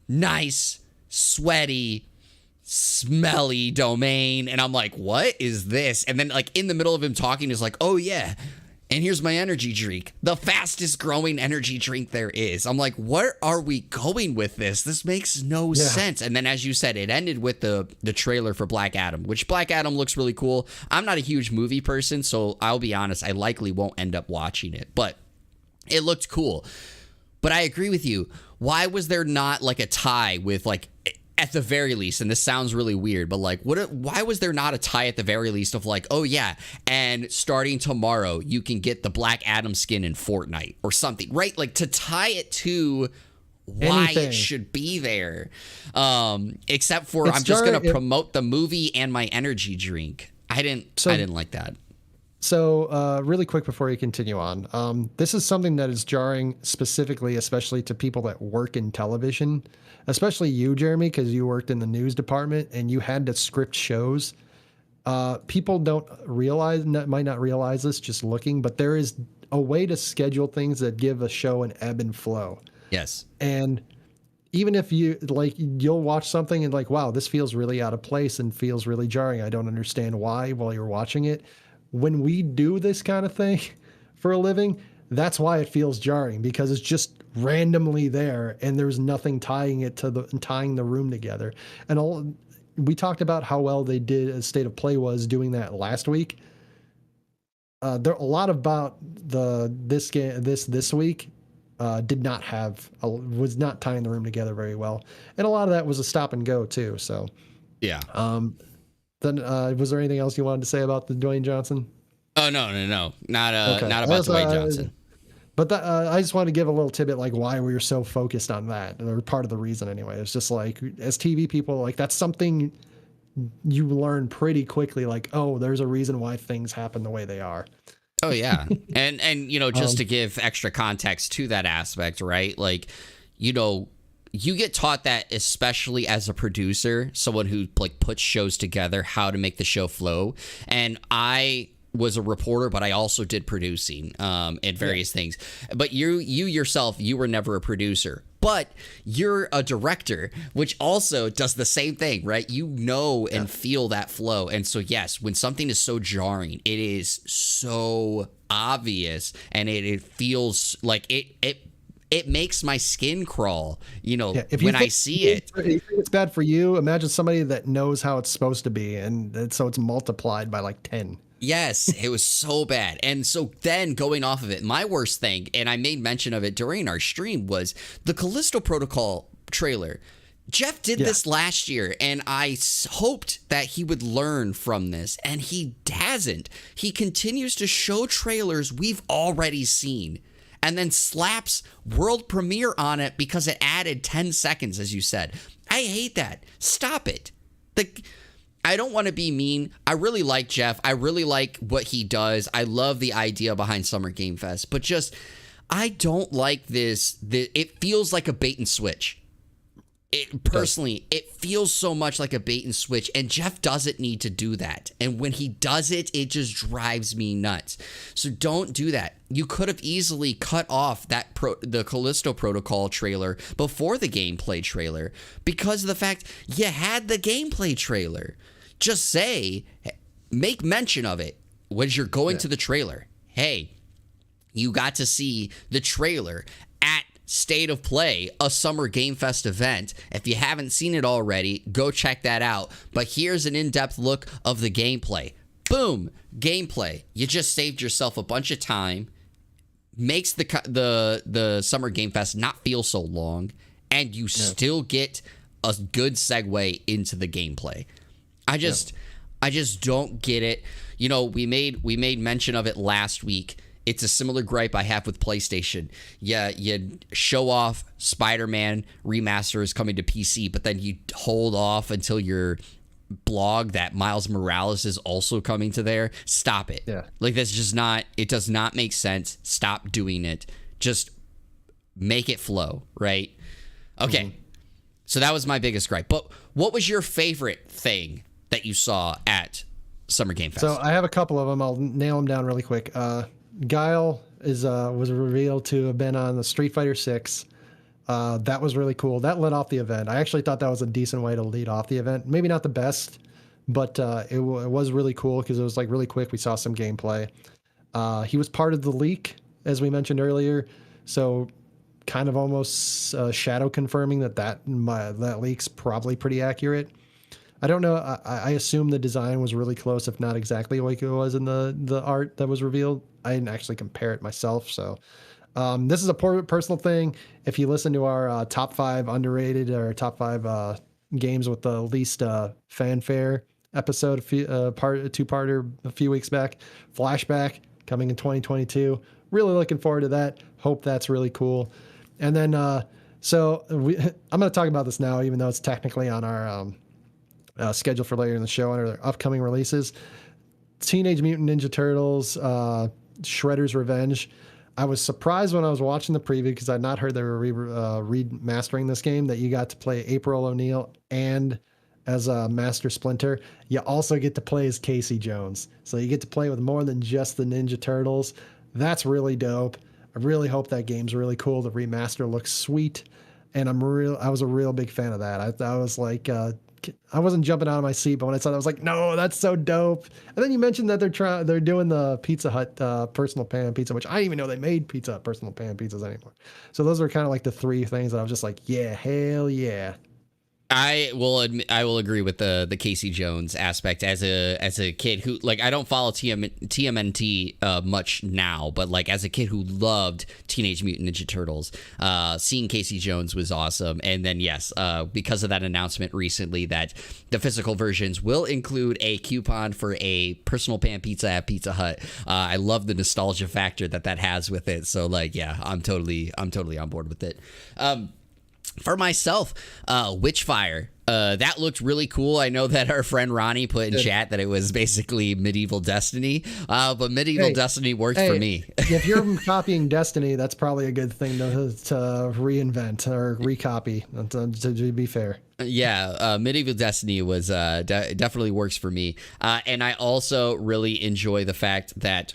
Speaker 1: nice, sweaty, smelly domain, and I'm like, what is this? And then like in the middle of him talking is like, oh yeah, and here's my energy drink, the fastest growing energy drink there is. I'm like, where are we going with this? This makes no sense. And then as you said, it ended with the trailer for Black Adam, which Black Adam looks really cool. I'm not a huge movie person, so I'll be honest, I likely won't end up watching it, but it looked cool. But I agree with you. Why was there not like a tie with like, at the very least, and this sounds really weird, but like, why was there not a tie at the very least of like, oh yeah, and starting tomorrow you can get the Black Adam skin in Fortnite or something, right? Like to tie it to why it should be there, except for I'm just gonna promote the movie and my energy drink. I didn't like that.
Speaker 2: So really quick before you continue on, this is something that is jarring specifically, especially to people that work in television, especially you, Jeremy, because you worked in the news department and you had to script shows. People might not realize this just looking, but there is a way to schedule things that give a show an ebb and flow.
Speaker 1: Yes.
Speaker 2: And even if you'll watch something and like, wow, this feels really out of place and feels really jarring. I don't understand why while you're watching it. When we do this kind of thing for a living, that's why it feels jarring, because it's just randomly there and there's nothing tying the room together. And we talked about how well they did as State of Play was doing that last week. There a lot about this week was not tying the room together very well, and a lot of that was a stop and go too. So
Speaker 1: yeah.
Speaker 2: Then was there anything else you wanted to say about the Dwayne Johnson?
Speaker 1: Oh no, not about Dwayne Johnson.
Speaker 2: But I just wanted to give a little tidbit, like why we were so focused on that, or part of the reason anyway. It's just like as TV people, like that's something you learn pretty quickly. Like, oh, there's a reason why things happen the way they are.
Speaker 1: Oh yeah, and just to give extra context to that aspect, right? Like, you get taught that, especially as a producer, someone who like puts shows together, how to make the show flow. And I was a reporter, but I also did producing and various things. But you yourself, you were never a producer, but you're a director, which also does the same thing, right? And feel that flow. And so, yes, when something is so jarring, it is so obvious, and it feels like it makes my skin crawl, when I see it.
Speaker 2: If you think it's bad for you, imagine somebody that knows how it's supposed to be, and so it's multiplied by like 10.
Speaker 1: Yes, it was so bad. And so then going off of it, my worst thing, and I made mention of it during our stream, was the Callisto Protocol trailer. Jeff did this last year, and I hoped that he would learn from this, and he hasn't. He continues to show trailers we've already seen, and then slaps world premiere on it because it added 10 seconds, as you said. I hate that. Stop it. I don't want to be mean. I really like Jeff. I really like what he does. I love the idea behind Summer Game Fest, but just, I don't like this. It feels like a bait and switch. It feels so much like a bait and switch, and Jeff doesn't need to do that. And when he does it, it just drives me nuts. So don't do that. You could have easily cut off the Callisto Protocol trailer before the gameplay trailer, because of the fact you had the gameplay trailer. Just make mention of it when you're going to the trailer. Hey, you got to see the trailer at State of Play, a Summer Game Fest event. If you haven't seen it already, go check that out. But here's an in-depth look of the gameplay. boom, gameplay. You just saved yourself a bunch of time, makes the Summer Game Fest not feel so long, and you still get a good segue into the gameplay. I just don't get it. You know, we made mention of it last week. It's a similar gripe I have with PlayStation. Yeah, you show off Spider-Man Remaster is coming to PC, but then you hold off until your blog that Miles Morales is also coming to there. Stop it.
Speaker 2: Yeah.
Speaker 1: Like, that's just not, it does not make sense. Stop doing it. Just make it flow, right? Okay. Mm-hmm. So that was my biggest gripe. But what was your favorite thing that you saw at Summer Game Fest?
Speaker 2: So I have a couple of them. I'll nail them down really quick. Guile was revealed to have been on the Street Fighter 6. That was really cool. That led off the event. I actually thought that was a decent way to lead off the event. Maybe not the best, but it was really cool because it was like really quick. We saw some gameplay. He was part of the leak, as we mentioned earlier. So kind of almost shadow confirming that leak's probably pretty accurate. I don't know. I assume the design was really close, if not exactly like it was in the art that was revealed. I didn't actually compare it myself. So this is a personal thing. If you listen to our top 5 underrated or top 5 games with the least fanfare episode, two-parter a few weeks back, Flashback coming in 2022. Really looking forward to that. Hope that's really cool. And then I'm going to talk about this now, even though it's technically on our schedule for later in the show under their upcoming releases. Teenage Mutant Ninja Turtles, Shredder's Revenge. I was surprised when I was watching the preview because I'd not heard they were remastering this game, that you got to play April O'Neil and as Master Splinter. You also get to play as Casey Jones. So you get to play with more than just the Ninja Turtles. That's really dope. I really hope that game's really cool. The remaster looks sweet. And I was a real big fan of that. I was like, I wasn't jumping out of my seat, but when I saw that, I was like, no, that's so dope. And then you mentioned that they're doing the Pizza Hut personal pan pizza, which I didn't even know they made Pizza Hut personal pan pizzas anymore. So those are kind of like the 3 things that I was just like, yeah, hell yeah.
Speaker 1: I will agree with the Casey Jones aspect as a kid who, like, I don't follow TMNT much now, but like as a kid who loved Teenage Mutant Ninja Turtles, seeing Casey Jones was awesome. And then yes, because of that announcement recently that the physical versions will include a coupon for a personal pan pizza at Pizza Hut, I love the nostalgia factor that has with it. So like, yeah, I'm totally on board with it. For myself, Witchfire, that looked really cool. I know that our friend Ronnie put in chat that it was basically Medieval Destiny, but Medieval Destiny worked for me.
Speaker 2: If you're copying Destiny, that's probably a good thing to reinvent or recopy, to be fair.
Speaker 1: Yeah, Medieval Destiny was definitely works for me. And I also really enjoy the fact that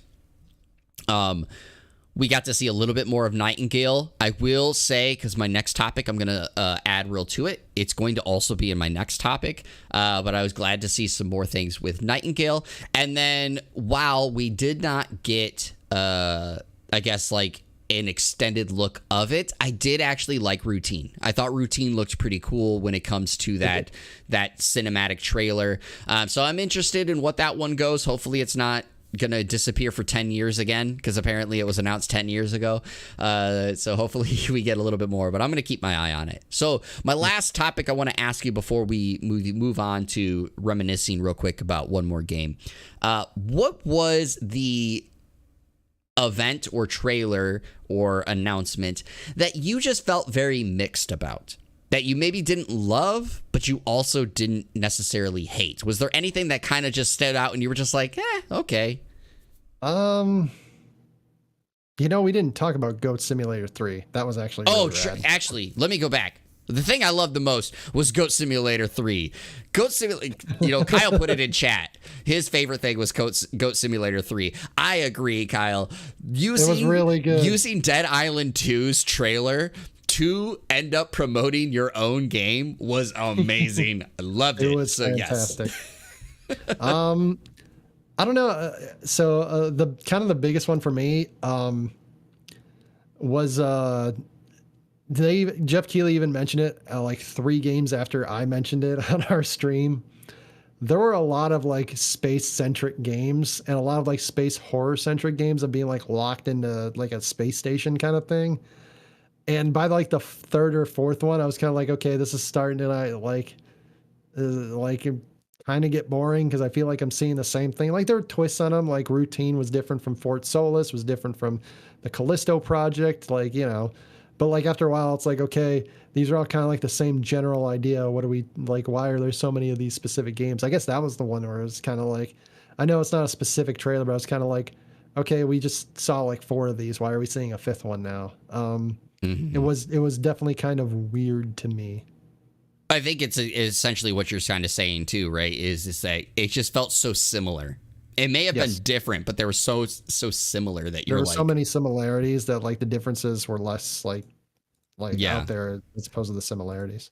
Speaker 1: we got to see a little bit more of Nightingale. I will say, because my next topic, I'm going to add real to it. It's going to also be in my next topic, but I was glad to see some more things with Nightingale. And then while we did not get, I guess, like an extended look of it, I did actually like Routine. I thought Routine looked pretty cool when it comes to that cinematic trailer. So I'm interested in what that one goes. Hopefully it's not gonna disappear for 10 years again, because apparently it was announced 10 years ago, so hopefully we get a little bit more, but I'm gonna keep my eye on it. So my last topic I want to ask you before we move on to reminiscing real quick about one more game, what was the event or trailer or announcement that you just felt very mixed about, that you maybe didn't love, but you also didn't necessarily hate? Was there anything that kind of just stood out and you were just like, okay?
Speaker 2: We didn't talk about Goat Simulator 3. That was actually really rad.
Speaker 1: Actually, let me go back. The thing I loved the most was Goat Simulator 3. Goat Simulator, Kyle put it in chat. His favorite thing was Goat Simulator 3. I agree, Kyle. It was really good. Using Dead Island 2's trailer to end up promoting your own game was amazing. I loved it.
Speaker 2: It was fantastic. Yes. I don't know. So the biggest one for me was Jeff Keighley even mentioned it like 3 games after I mentioned it on our stream. there were a lot of like space centric games and a lot of like space horror centric games of being like locked into like a space station kind of thing. And by like the third or fourth one, I was kind of like, okay, this is starting to like kind of get boring because I feel like I'm seeing the same thing. Like there were twists on them. Like routine was different from Fort Solis, was different from the Callisto project. Like, you know, but like after a while, it's like, okay, these are all kind of like the same general idea. What do we like? Why are there so many of these specific games? I guess that was the one where it was kind of like, I know it's not a specific trailer, but I was kind of like, okay, we just saw like 4 of these. Why are we seeing a 5th one now? It was definitely kind of weird to me.
Speaker 1: I think it's essentially what you're kind of saying too, right? Is that it just felt so similar. It may have been different, but they were so similar that
Speaker 2: There
Speaker 1: you're
Speaker 2: were
Speaker 1: like,
Speaker 2: so many similarities that like the differences were less like out there as opposed to the similarities.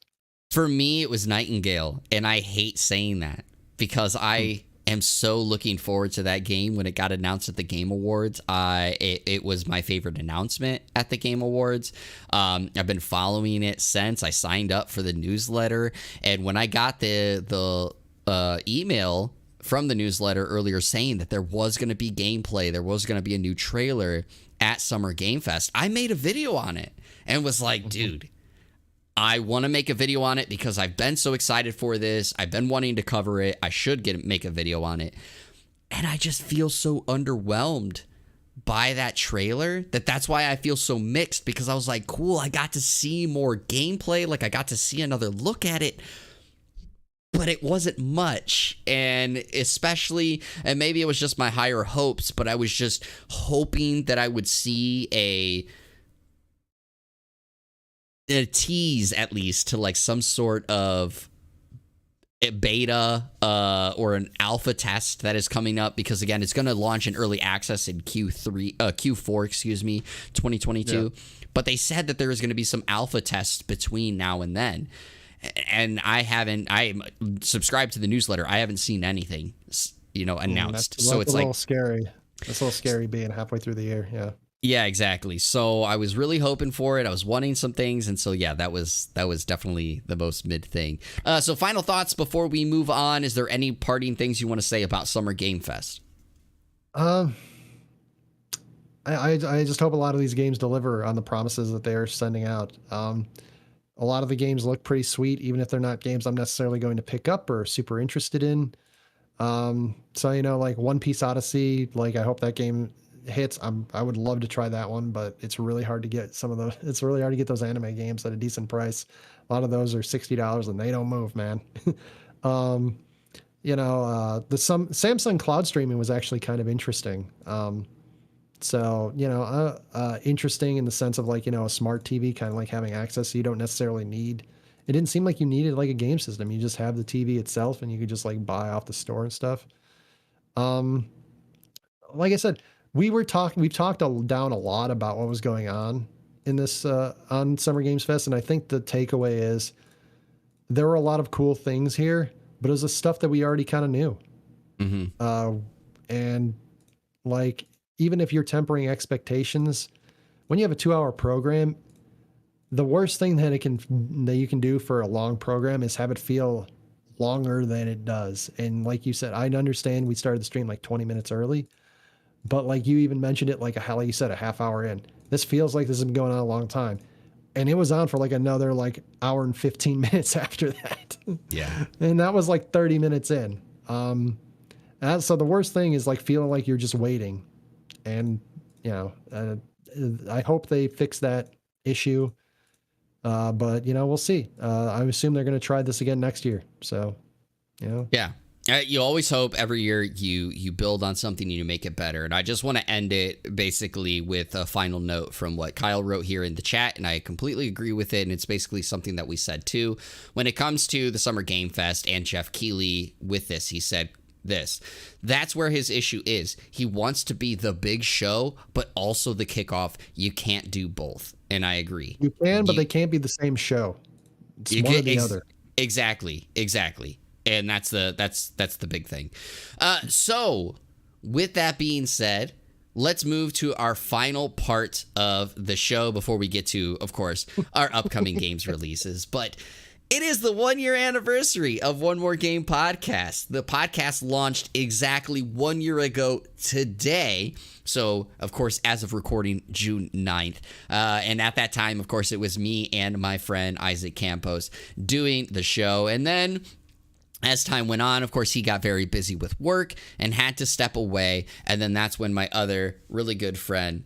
Speaker 1: For me, it was Nightingale, and I hate saying that because I am so looking forward to that game. When it got announced at the Game Awards, it was my favorite announcement at the Game Awards. I've been following it since. I signed up for the newsletter, and when I got the email from the newsletter earlier saying that there was going to be gameplay, there was going to be a new trailer at Summer Game Fest, I made a video on it and was like, dude, I want to make a video on it because I've been so excited for this. I've been wanting to cover it. I should make a video on it. And I just feel so underwhelmed by that trailer that's why I feel so mixed, because I was like, cool, I got to see more gameplay. Like I got to see another look at it, but it wasn't much. And especially, and maybe it was just my higher hopes, but I was just hoping that I would see a tease at least to like some sort of a beta or an alpha test that is coming up, because again, it's going to launch in early access in Q4, 2022. Yeah. But they said that there is going to be some alpha tests between now and then. And I subscribed to the newsletter. I haven't seen anything, announced. So it's
Speaker 2: a little scary. It's a little scary being halfway through the year. Yeah.
Speaker 1: Yeah, exactly. So I was really hoping for it. I was wanting some things. And so, yeah, that was definitely the most mid thing. So final thoughts before we move on. Is there any parting things you want to say about Summer Game Fest?
Speaker 2: I just hope a lot of these games deliver on the promises that they're sending out. A lot of the games look pretty sweet, even if they're not games I'm necessarily going to pick up or super interested in. So, like One Piece Odyssey, like I hope that game hits. I would love to try that one, but it's really hard to get it's really hard to get those anime games at a decent price. A lot of those are $60 and they don't move, man. The Samsung cloud streaming was actually kind of interesting. Interesting in the sense of like, a smart TV kind of like having access. So you don't necessarily need, it didn't seem like you needed like a game system. You just have the TV itself and you could just like buy off the store and stuff. Like I said, we've talked down a lot about what was going on in this, on Summer Games Fest. And I think the takeaway is there were a lot of cool things here, but it was the stuff that we already kind of knew. Mm-hmm. And like, even if you're tempering expectations, when you have a 2-hour program, the worst thing that you can do for a long program is have it feel longer than it does. And like you said, I understand we started the stream like 20 minutes early, but like you even mentioned it, like you said, a half hour in. This feels like this has been going on a long time. And it was on for like another like hour and 15 minutes after that.
Speaker 1: Yeah.
Speaker 2: And that was like 30 minutes in. So the worst thing is like feeling like you're just waiting. And, I hope they fix that issue. But, we'll see. I assume they're going to try this again next year. So,
Speaker 1: Yeah. You always hope every year you build on something and you make it better. And I just want to end it basically with a final note from what Kyle wrote here in the chat. And I completely agree with it. And it's basically something that we said too. When it comes to the Summer Game Fest and Jeff Keighley with this, he said, that's where his issue is. He wants to be the big show, but also the kickoff. You can't do both. And I agree.
Speaker 2: You can, but they can't be the same show. It's one or the other.
Speaker 1: Exactly. And that's the big thing. So with that being said, let's move to our final part of the show before we get to, of course, our upcoming games releases. But It is the 1 year anniversary of One More Game podcast. The podcast launched exactly 1 year ago today. So, of course, as of recording, June 9th. And at that time, of course, it was me and my friend Isaac Campos doing the show. And then as time went on, of course, he got very busy with work and had to step away. And then that's when my other really good friend,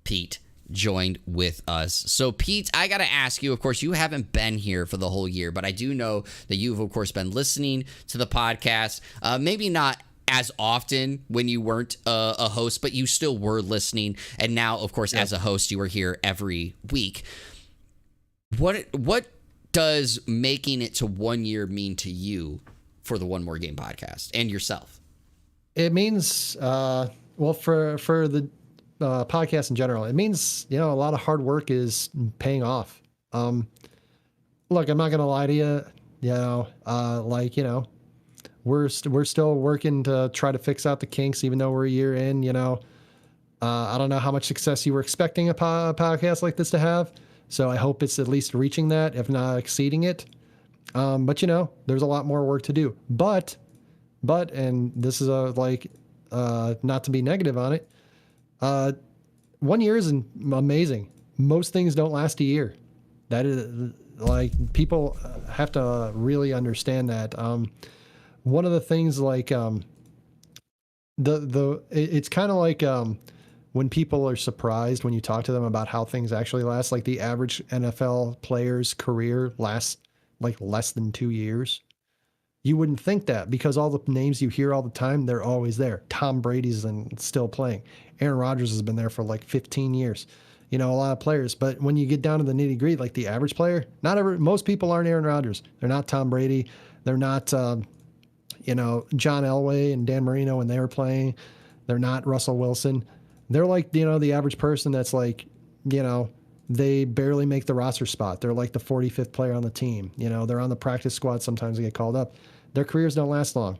Speaker 1: Pete, joined with us. So Pete, I got to ask you, of course, you haven't been here for the whole year, but I do know that you've, of course, been listening to the podcast. Maybe not as often when you weren't a host, but you still were listening. And now, of course, as a host, you are here every week. What does making it to 1 year mean to you for the One More Game podcast and yourself?
Speaker 2: It means, well, for the podcast in general, it means, a lot of hard work is paying off. Look, I'm not going to lie to you, we're still working to try to fix out the kinks, even though we're a year in, I don't know how much success you were expecting a podcast like this to have. So I hope it's at least reaching that, if not exceeding it. But there's a lot more work to do, but, and this is not to be negative on it. 1 year is amazing. Most things don't last a year. That is people have to really understand that. One of the things it's kind of like when people are surprised when you talk to them about how things actually last. Like the average NFL player's career lasts less than 2 years. You wouldn't think that because all the names you hear all the time, they're always there. Tom Brady's still playing. Aaron Rodgers has been there for 15 years. A lot of players. But when you get down to the nitty gritty, the average player, most people aren't Aaron Rodgers. They're not Tom Brady. They're not, John Elway and Dan Marino when they were playing. They're not Russell Wilson. They're the average person that's they barely make the roster spot. They're the 45th player on the team. They're on the practice squad. Sometimes they get called up. Their careers don't last long.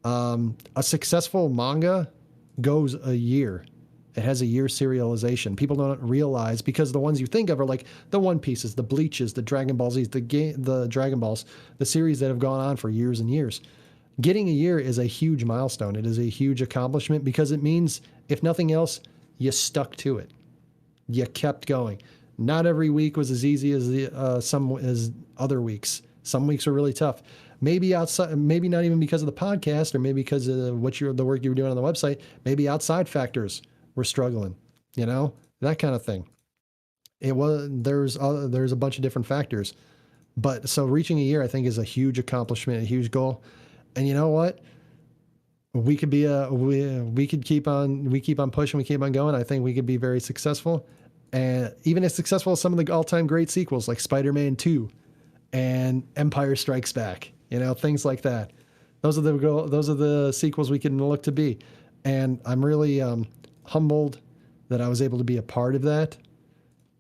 Speaker 2: A successful manga goes a year. It has a year serialization. People don't realize because the ones you think of are the One Pieces, the Bleaches, the Dragon Ball Z's, the Dragon Balls, the series that have gone on for years and years. Getting a year is a huge milestone. It is a huge accomplishment because it means, if nothing else, you stuck to it. You kept going. Not every week was as easy as some other weeks. Some weeks were really tough. Maybe outside, maybe not even because of the podcast, or maybe because of the work you were doing on the website. Maybe outside factors were struggling. That kind of thing. There's a bunch of different factors, but so reaching a year, I think, is a huge accomplishment, a huge goal. And you know what? We could keep on pushing, we keep on going. I think we could be very successful. And even as successful as some of the all-time great sequels like Spider-Man 2 and Empire Strikes Back, things like that. Those are the sequels we can look to be. And I'm really humbled that I was able to be a part of that.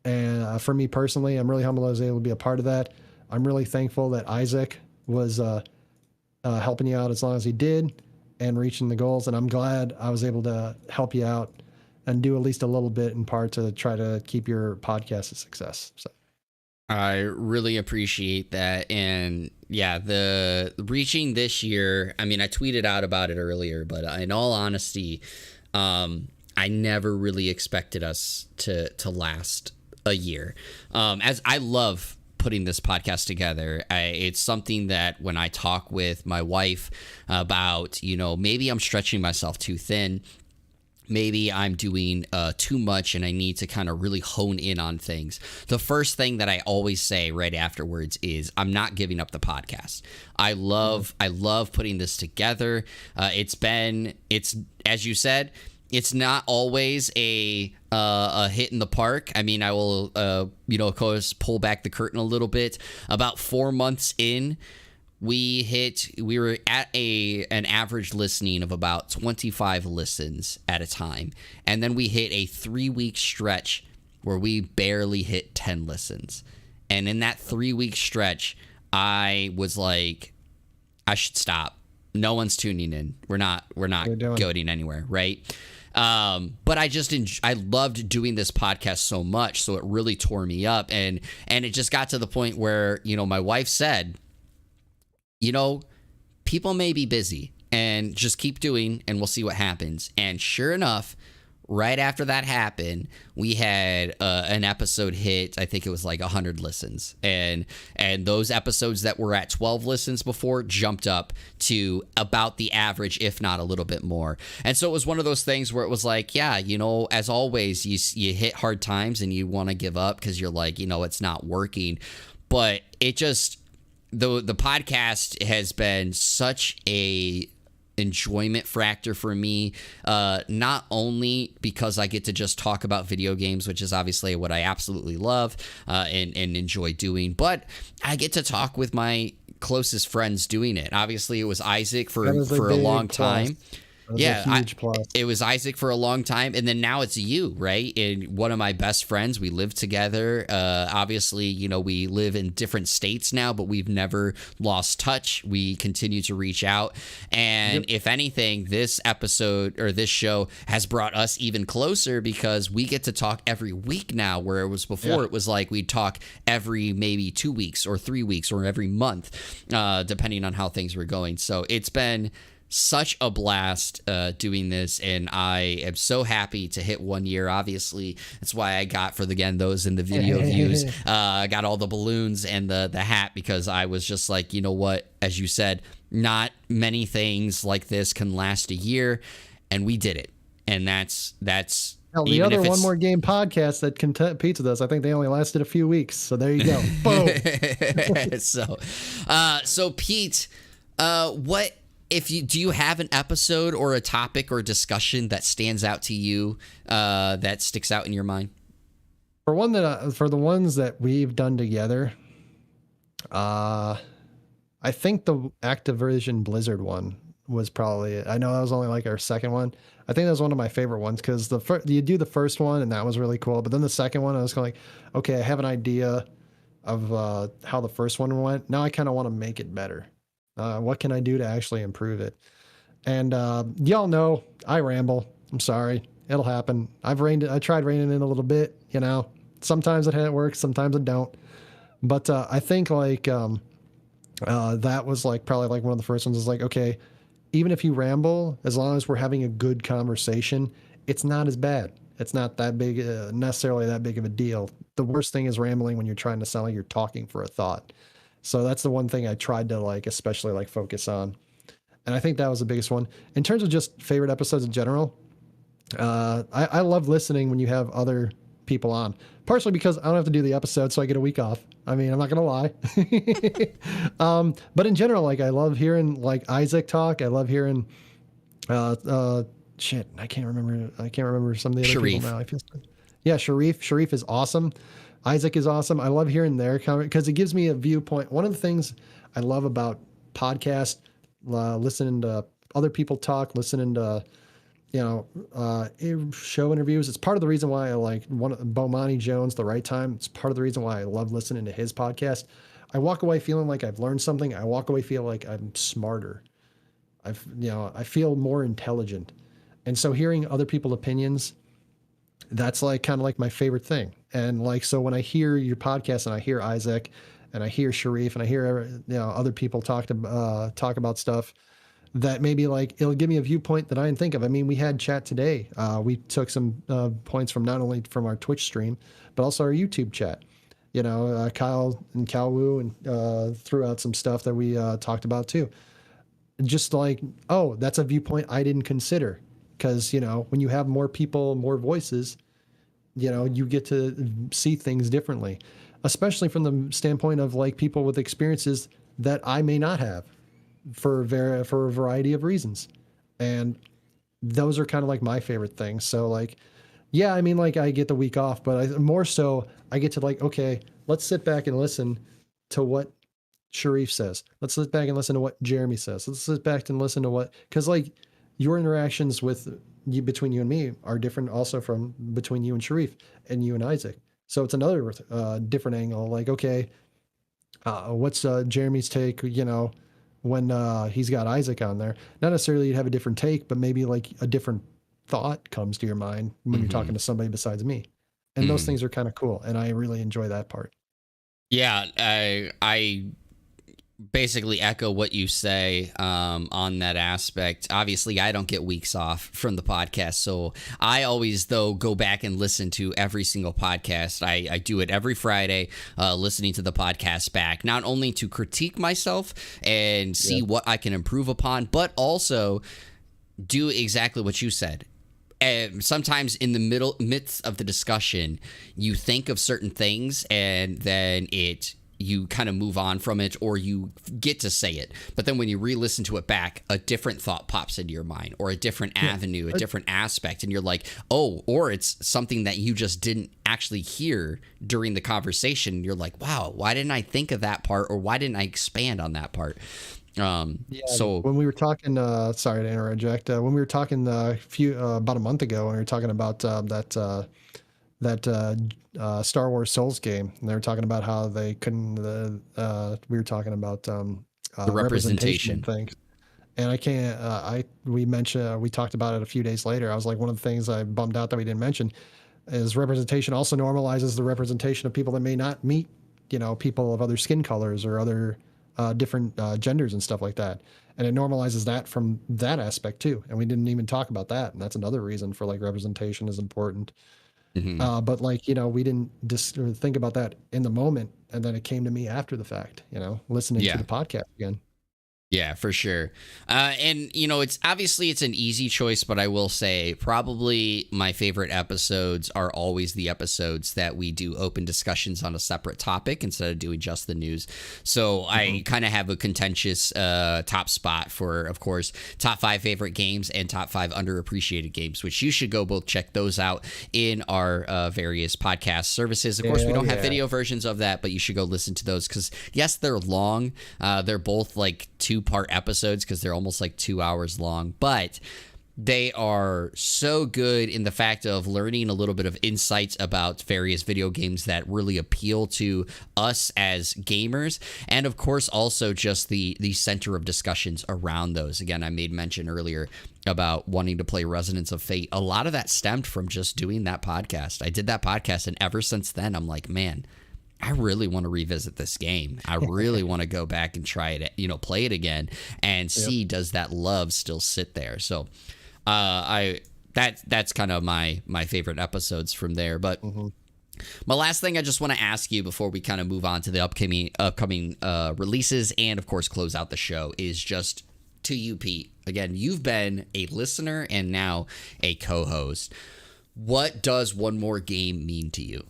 Speaker 2: And for me personally, I'm really humbled I was able to be a part of that. I'm really thankful that Isaac was helping you out as long as he did and reaching the goals. And I'm glad I was able to help you out and do at least a little bit in part to try to keep your podcast a success. So
Speaker 1: I really appreciate that. And yeah, the reaching this year, I mean, I tweeted out about it earlier, but in all honesty, I never really expected us to last a year. As I love putting this podcast together, it's something that when I talk with my wife about, maybe I'm stretching myself too thin, maybe I'm doing too much and I need to kind of really hone in on things. The first thing that I always say right afterwards is I'm not giving up the podcast. I love putting this together. It's as you said, it's not always a hit in the park. I mean, I will, of course, pull back the curtain a little bit. About 4 months in, we were at an average listening of about 25 listens at a time. And then we hit a 3-week stretch where we barely hit 10 listens. And in that 3-week stretch, I was like, I should stop. No one's tuning in. We're not going anywhere, right? But I loved doing this podcast so much, so it really tore me up, and it just got to the point where, you know, my wife said, you know, people may be busy, and just keep doing, and we'll see what happens. And sure enough, right after that happened, we had an episode hit. I think it was like 100 listens, and those episodes that were at 12 listens before jumped up to about the average, if not a little bit more. And so it was one of those things where it was like, yeah, you know, as always, you hit hard times and you want to give up because you're like, you know, it's not working. But it just, the podcast has been such a enjoyment factor for me, not only because I get to just talk about video games, which is obviously what I absolutely love and enjoy doing, but I get to talk with my closest friends doing it. Obviously, it was Isaac for a long time. Yeah, it was Isaac for a long time, and then now it's you, right? And one of my best friends, we live together. Obviously, you know, we live in different states now, but we've never lost touch. We continue to reach out, and if anything, this episode or this show has brought us even closer because we get to talk every week now, where it was before it was like we'd talk every maybe 2 weeks or 3 weeks or every month, depending on how things were going. So it's been such a blast doing this, and I am so happy to hit 1 year. Obviously, that's why I got, for those in the video views, I got all the balloons and the hat, because I was just like, you know what, as you said, not many things like this can last a year, and we did it. And that's
Speaker 2: hell, the other One More Game podcast that competes with us, I think they only lasted a few weeks. So there you go. Boom.
Speaker 1: So Pete, do you have an episode or a topic or discussion that stands out to you, that sticks out in your mind?
Speaker 2: For the ones that we've done together, I think the Activision Blizzard one was probably, I know that was only like our second one. I think that was one of my favorite ones, because you do the first one and that was really cool. But then the second one, I was kind of like, okay, I have an idea of how the first one went. Now I kind of want to make it better. What can I do to actually improve it? And y'all know I ramble. I'm sorry. It'll happen. I tried reining in a little bit, you know. Sometimes it works, sometimes it don't. But I think like that was like probably like one of the first ones is like, okay, even if you ramble, as long as we're having a good conversation, it's not as bad. It's not that big, necessarily that big of a deal. The worst thing is rambling when you're trying to sound like you're talking for a thought. So that's the one thing I tried to like, especially like focus on. And I think that was the biggest one. In terms of just favorite episodes in general, I love listening when you have other people on, partially because I don't have to do the episode, so I get a week off. I mean, I'm not going to lie. But in general, like I love hearing like Isaac talk. I love hearing, shit, I can't remember some of the other people now. Yeah, Sharif is awesome. Isaac is awesome. I love hearing their comment because it gives me a viewpoint. One of the things I love about podcasts, listening to other people talk, listening to, you know, show interviews. It's part of the reason why I like Bomani Jones, The Right Time. It's part of the reason why I love listening to his podcast. I walk away feeling like I've learned something. I walk away feeling like I'm smarter. I feel more intelligent. And so hearing other people's opinions, that's like kind of like my favorite thing. And like, so when I hear your podcast and I hear Isaac and I hear Sharif and I hear, you know, other people talk about stuff that maybe like, it'll give me a viewpoint that I didn't think of. I mean, we had chat today. We took some points from not only from our Twitch stream, but also our YouTube chat. You know, Kyle and Wu and threw out some stuff that we talked about too. Just like, oh, that's a viewpoint I didn't consider. Because, you know, when you have more people, more voices, you know, you get to see things differently, especially from the standpoint of like people with experiences that I may not have for a variety of reasons. And those are kind of like my favorite things. So like, yeah, I mean, like I get the week off, but more so I get to like, okay, let's sit back and listen to what Sharif says. Let's sit back and listen to what Jeremy says. Let's sit back and listen to because like your interactions between you and me are different also from between you and Sharif and you and Isaac. So it's another different angle. Like, okay, what's Jeremy's take, you know, when he's got Isaac on there? Not necessarily you'd have a different take, but maybe like a different thought comes to your mind when you're talking to somebody besides me. And those things are kind of cool. And I really enjoy that part.
Speaker 1: Yeah, I basically echo what you say on that aspect. Obviously, I don't get weeks off from the podcast, so I always, though, go back and listen to every single podcast. I do it every Friday, listening to the podcast back, not only to critique myself and see what I can improve upon, but also do exactly what you said. Sometimes in the midst of the discussion, you think of certain things and then you kind of move on from it, or you get to say it. But then when you re-listen to it back, a different thought pops into your mind, or a different avenue, a different aspect. And you're like, oh, or it's something that you just didn't actually hear during the conversation. You're like, wow, why didn't I think of that part? Or why didn't I expand on that part? So
Speaker 2: when we were talking, sorry to interject, when we were talking about a month ago, when we were talking about that Star Wars Souls game, and they were talking about how they couldn't, we were talking about
Speaker 1: the representation
Speaker 2: and things. And we talked about it a few days later. I was like, one of the things I bummed out that we didn't mention is representation also normalizes the representation of people that may not meet, people of other skin colors or other different genders and stuff like that. And it normalizes that from that aspect too. And we didn't even talk about that. And that's another reason for like representation is important. But like, we didn't just think about that in the moment. And then it came to me after the fact, listening to the podcast again.
Speaker 1: Yeah, for sure. And, it's obviously it's an easy choice, but I will say probably my favorite episodes are always the episodes that we do open discussions on a separate topic instead of doing just the news. So I kind of have a contentious top spot for, of course, top 5 favorite games and top 5 underappreciated games, which you should go both check those out in our various podcast services. Of course, we don't have video versions of that, but you should go listen to those because, yes, they're long. They're both like 2-part episodes because they're almost like 2 hours long, but they are so good in the fact of learning a little bit of insights about various video games that really appeal to us as gamers, and of course also just the center of discussions around those. Again, I made mention earlier about wanting to play Resonance of Fate. A lot of that stemmed from just doing that podcast. I did that podcast, and ever since then I'm like, man, I really want to revisit this game. I really want to go back and try it, play it again and see, does that love still sit there? So that's kind of my favorite episodes from there. But my last thing I just want to ask you before we kind of move on to the upcoming releases and, of course, close out the show is just to you, Pete. Again, you've been a listener and now a co-host. What does one more game mean to you?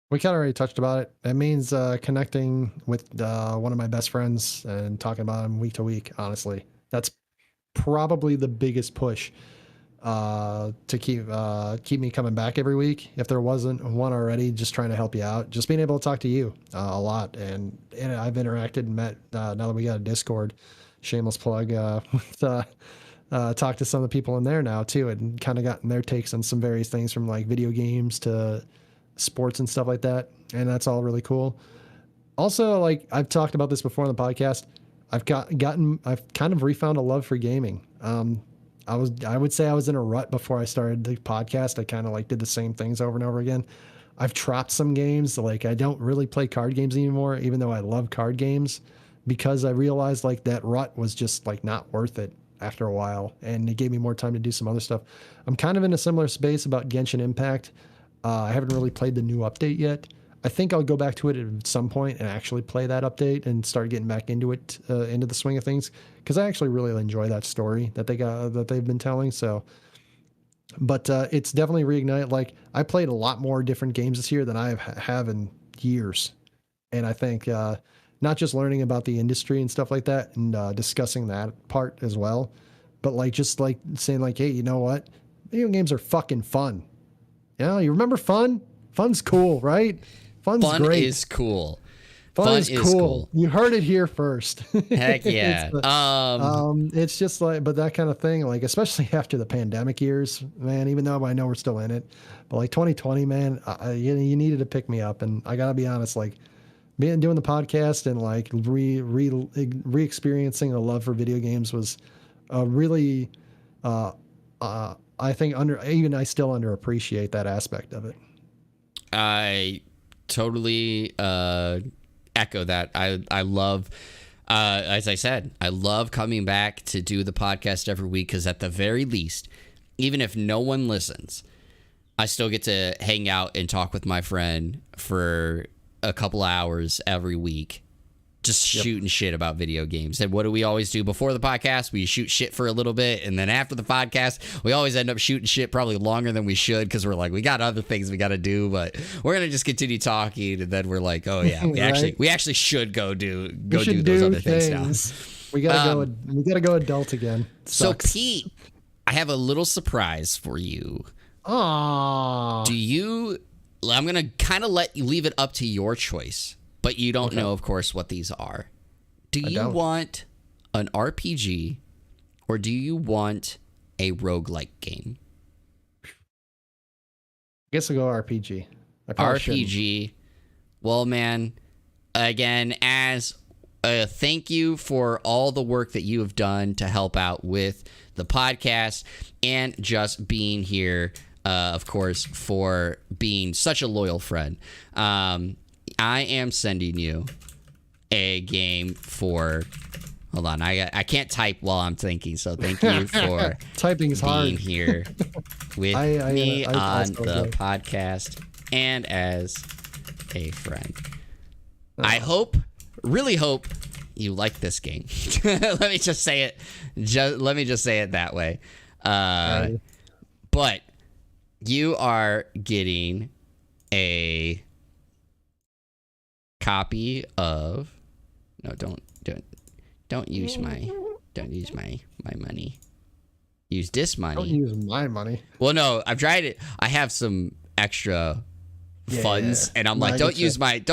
Speaker 2: We kind of already touched about it. It means connecting with one of my best friends and talking about him week to week, honestly. That's probably the biggest push to keep me coming back every week. If there wasn't one already, just trying to help you out. Just being able to talk to you a lot. And I've interacted and met, now that we got a Discord, shameless plug, talk to some of the people in there now too, and kind of gotten their takes on some various things from like video games to sports and stuff like that, and that's all really cool. Also, like I've talked about this before on the podcast, I've kind of refound a love for gaming. I would say I was in a rut before I started the podcast. I kind of like did the same things over and over again. I've dropped some games, like I don't really play card games anymore, even though I love card games, because I realized like that rut was just like not worth it after a while, and it gave me more time to do some other stuff. I'm kind of in a similar space about Genshin Impact. I haven't really played the new update yet. I think I'll go back to it at some point and actually play that update and start getting back into it, into the swing of things, because I actually really enjoy that story that they've been telling. So, but it's definitely reignited. Like I played a lot more different games this year than I have in years, and I think not just learning about the industry and stuff like that, and discussing that part as well, but like just like saying like, hey, you know what? Video games are fucking fun. You remember fun? Fun's cool, right? Fun's
Speaker 1: fun
Speaker 2: great.
Speaker 1: Is cool.
Speaker 2: Fun is cool. You heard it here first.
Speaker 1: Heck yeah.
Speaker 2: It's just like, but that kind of thing, like, especially after the pandemic years, man, even though I know we're still in it, but like 2020, man, you needed to pick me up. And I gotta be honest, like doing the podcast and like re-experiencing a love for video games was a really, I think I still underappreciate that aspect of it.
Speaker 1: I totally echo that. I love, as I said, I love coming back to do the podcast every week because at the very least, even if no one listens, I still get to hang out and talk with my friend for a couple hours every week. Just shooting shit about video games. And what do we always do before the podcast? We shoot shit for a little bit. And then after the podcast, we always end up shooting shit probably longer than we should because we're like, we got other things we got to do. But we're going to just continue talking. And then we're like, oh, yeah, we actually should go do those other things now.
Speaker 2: We got to go adult again. Sucks.
Speaker 1: So, Pete, I have a little surprise for you.
Speaker 2: Aww.
Speaker 1: I'm going to kind of leave it up to your choice. But you don't know, of course, what these are. Do you want an RPG or do you want a roguelike game?
Speaker 2: I guess I'll go RPG.
Speaker 1: RPG. Well, man, again, as a thank you for all the work that you have done to help out with the podcast and just being here, of course, for being such a loyal friend. I am sending you a game for. Hold on, I can't type while I'm thinking, so thank you for
Speaker 2: typing is
Speaker 1: being
Speaker 2: hard.
Speaker 1: Here with me on the podcast and as a friend. I really hope you like this game. Let me just say it. Let me just say it that way. But you are getting a copy of don't use my money. Use this money.
Speaker 2: Don't use my money.
Speaker 1: Well, no, I've tried it. I have some extra funds, and I'm like, don't use my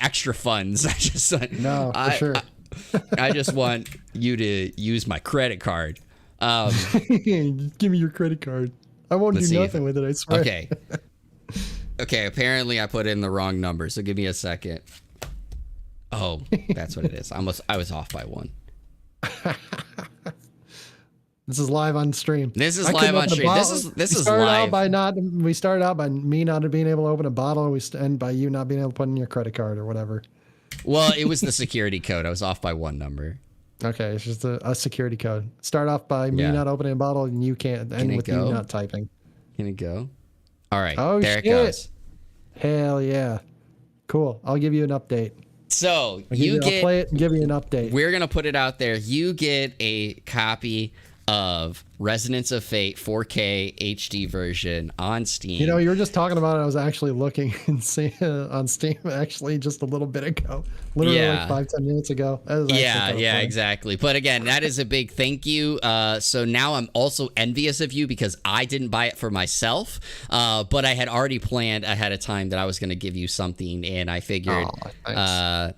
Speaker 1: extra funds. I just
Speaker 2: for sure.
Speaker 1: I just want you to use my credit card.
Speaker 2: Give me your credit card. I won't do nothing with it, I swear.
Speaker 1: Okay, apparently I put in the wrong number, so give me a second. Oh, that's what it is. I was off by one.
Speaker 2: This is live on stream.
Speaker 1: This is live on stream. This is live.
Speaker 2: We started out by me not being able to open a bottle, and we end by you not being able to put in your credit card or whatever.
Speaker 1: Well, it was the security code. I was off by one number.
Speaker 2: Okay, it's just a security code. Start off by me not opening a bottle, and you can't end with you not typing.
Speaker 1: Can it go? All right.
Speaker 2: Oh,
Speaker 1: there
Speaker 2: shit.
Speaker 1: It goes.
Speaker 2: Hell yeah. Cool. I'll give you an update.
Speaker 1: So
Speaker 2: I'll play it and give you an update.
Speaker 1: We're going to put it out there. You get a copy of Resonance of Fate 4K HD version on Steam.
Speaker 2: You know, you were just talking about it. I was actually looking and seeing on Steam actually just a little bit ago. Literally like 5-10 minutes ago.
Speaker 1: Yeah, exactly. But again, that is a big thank you. So now I'm also envious of you because I didn't buy it for myself, but I had already planned ahead of time that I was going to give you something, and I figured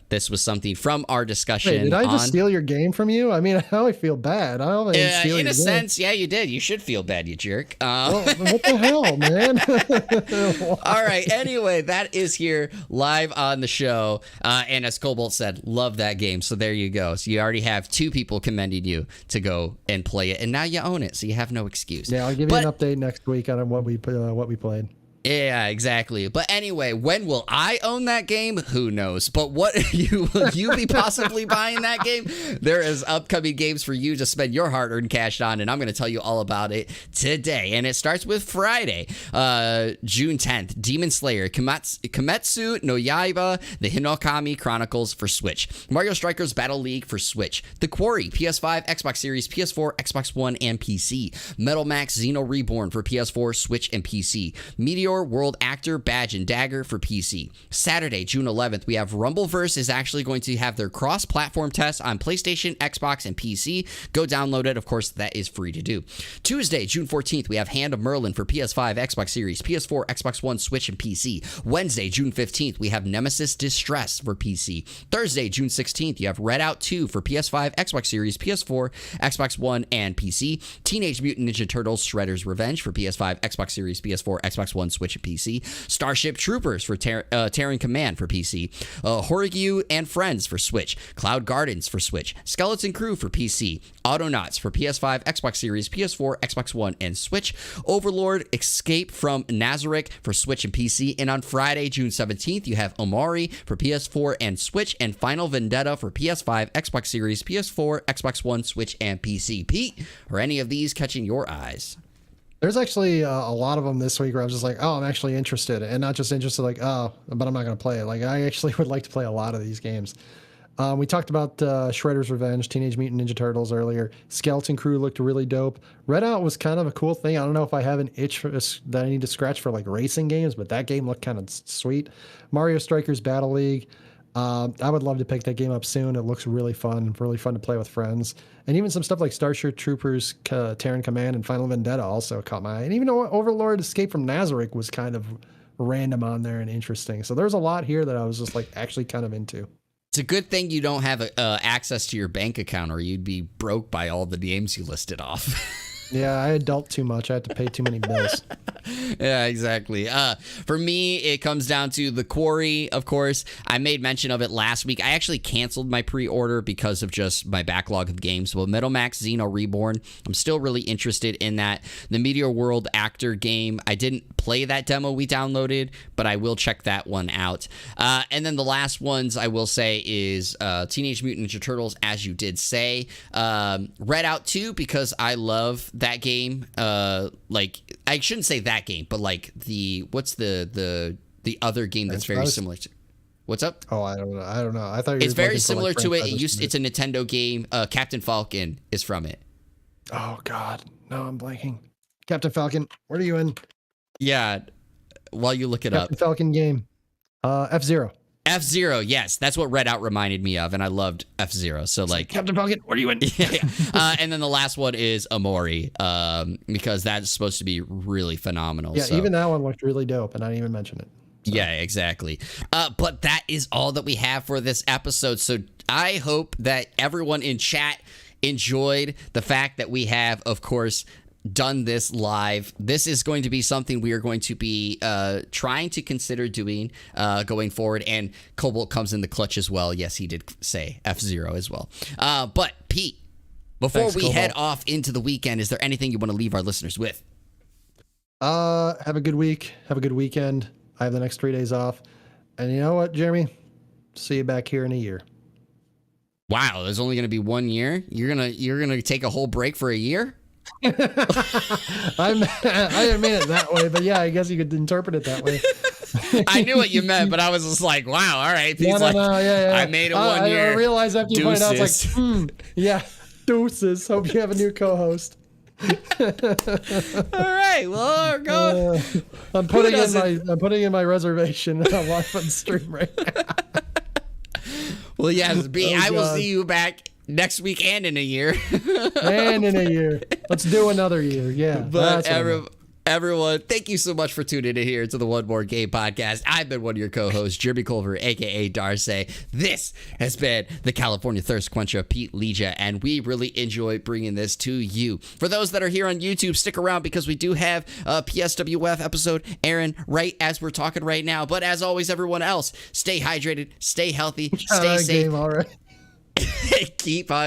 Speaker 1: this was something from our discussion.
Speaker 2: Wait, did I just steal your game from you? I mean, I feel bad. I don't steal
Speaker 1: in a sense, yeah, you did. You should feel bad, you jerk.
Speaker 2: What the hell, man?
Speaker 1: All right. Anyway, that is here live on the show. And as Cobalt said, love that game. So there you go. So you already have two people commending you to go and play it, and now you own it. So you have no excuse.
Speaker 2: Yeah, I'll give you an update next week on what we played.
Speaker 1: Yeah, exactly. But anyway, when will I own that game? Who knows? But will you be possibly buying that game? There is upcoming games for you to spend your hard-earned cash on, and I'm going to tell you all about it today. And it starts with Friday, June 10th, Demon Slayer, Kimetsu no Yaiba, The Hinokami Chronicles for Switch, Mario Strikers Battle League for Switch, The Quarry, PS5, Xbox Series, PS4, Xbox One, and PC, Metal Max Xeno Reborn for PS4, Switch, and PC, Meteor World Actor Badge and Dagger for PC. Saturday, June 11th, we have Rumbleverse is actually going to have their cross-platform test on PlayStation, Xbox, and PC. Go download it. Of course, that is free to do. Tuesday, June 14th, we have Hand of Merlin for PS5, Xbox Series, PS4, Xbox One, Switch, and PC. Wednesday, June 15th, we have Nemesis Distress for PC. Thursday, June 16th, you have Redout 2 for PS5, Xbox Series, PS4, Xbox One, and PC. Teenage Mutant Ninja Turtles Shredder's Revenge for PS5, Xbox Series, PS4, Xbox One, Switch, Switch and PC. Starship Troopers for Terran Command for PC. Horigyu and Friends for Switch. Cloud Gardens for Switch. Skeleton Crew for PC. Autonauts for PS5, Xbox Series, PS4, Xbox One, and Switch. Overlord Escape from Nazarick for Switch and PC. And on Friday, June 17th, you have Omari for PS4 and Switch, and Final Vendetta for PS5, Xbox Series, PS4, Xbox One, Switch, and PC. Pete, are any of these catching your eyes?
Speaker 2: There's actually a lot of them this week where I was just like, oh, I'm actually interested. And not just interested like, oh, but I'm not going to play it. Like, I actually would like to play a lot of these games. We talked about Shredder's Revenge, Teenage Mutant Ninja Turtles earlier. Skeleton Crew looked really dope. Redout was kind of a cool thing. I don't know if I have an itch that I need to scratch for like racing games, but that game looked kind of sweet. Mario Strikers Battle League. I would love to pick that game up soon. It looks really fun to play with friends. And even some stuff like Starship Troopers, Terran Command, and Final Vendetta also caught my eye. And even Overlord Escape from Nazarick was kind of random on there and interesting. So there's a lot here that I was just like actually kind of into.
Speaker 1: It's a good thing you don't have access to your bank account, or you'd be broke by all the games you listed off.
Speaker 2: Yeah, I adult too much. I had to pay too many bills.
Speaker 1: Yeah, exactly. For me, it comes down to The Quarry, of course. I made mention of it last week. I actually canceled my pre-order because of just my backlog of games. Well, Metal Max Xeno Reborn, I'm still really interested in that. The Meteor World Actor game, I didn't play that demo we downloaded, but I will check that one out. And then the last ones I will say is Teenage Mutant Ninja Turtles, as you did say. Redout 2, because I love that game. Like, I shouldn't say that game, but like what's the other game that's very similar to? What's up?
Speaker 2: Oh, I don't know. I thought you were
Speaker 1: it's very similar
Speaker 2: like
Speaker 1: to it. It's a Nintendo game. Captain Falcon is from it.
Speaker 2: Oh God, no, I'm blanking. Captain Falcon, what are you in?
Speaker 1: Yeah, while you look it
Speaker 2: Captain
Speaker 1: up.
Speaker 2: Falcon game. F-Zero.
Speaker 1: F-Zero, yes, that's what Redout reminded me of, and I loved F-Zero. So like
Speaker 2: Captain Falcon, what are you in?
Speaker 1: Yeah. And then the last one is Omori, because that's supposed to be really phenomenal.
Speaker 2: Yeah,
Speaker 1: so.
Speaker 2: even that one looked really dope, and I didn't even mention it. So.
Speaker 1: Yeah, exactly. But that is all that we have for this episode. So I hope that everyone in chat enjoyed the fact that we have, of course, done this live. This is going to be something we are going to be trying to consider doing going forward. And Cobalt comes in the clutch as well. Yes, he did say F-Zero as well. But Pete, before we head off into the weekend, is there anything you want to leave our listeners with?
Speaker 2: Have a good week. Have a good weekend. I have the next 3 days off. And you know what, Jeremy? See you back here in a year.
Speaker 1: Wow, there's only going to be 1 year? You're gonna take a whole break for a year?
Speaker 2: I didn't mean it that way, but yeah, I guess you could interpret it that way.
Speaker 1: I knew what you meant, but I was just like, wow, all right.
Speaker 2: No, yeah.
Speaker 1: I made it 1 year.
Speaker 2: I realized after you pointed out, I was like, yeah, deuces. Hope you have a new co-host.
Speaker 1: All right, well, we're going.
Speaker 2: I'm putting in my reservation live on stream right now.
Speaker 1: Well, yes, B. I will see you back next week and in a year.
Speaker 2: And in a year. Let's do another year. Yeah.
Speaker 1: But everyone, thank you so much for tuning in here to the One More Game podcast. I've been one of your co-hosts, Jeremy Culver, a.k.a. Darcy. This has been the California Thirst Quencher, Pete Legia, and we really enjoy bringing this to you. For those that are here on YouTube, stick around because we do have a PSWF episode airing right as we're talking right now. But as always, everyone else, stay hydrated, stay healthy, stay safe.
Speaker 2: All right.
Speaker 1: Keep on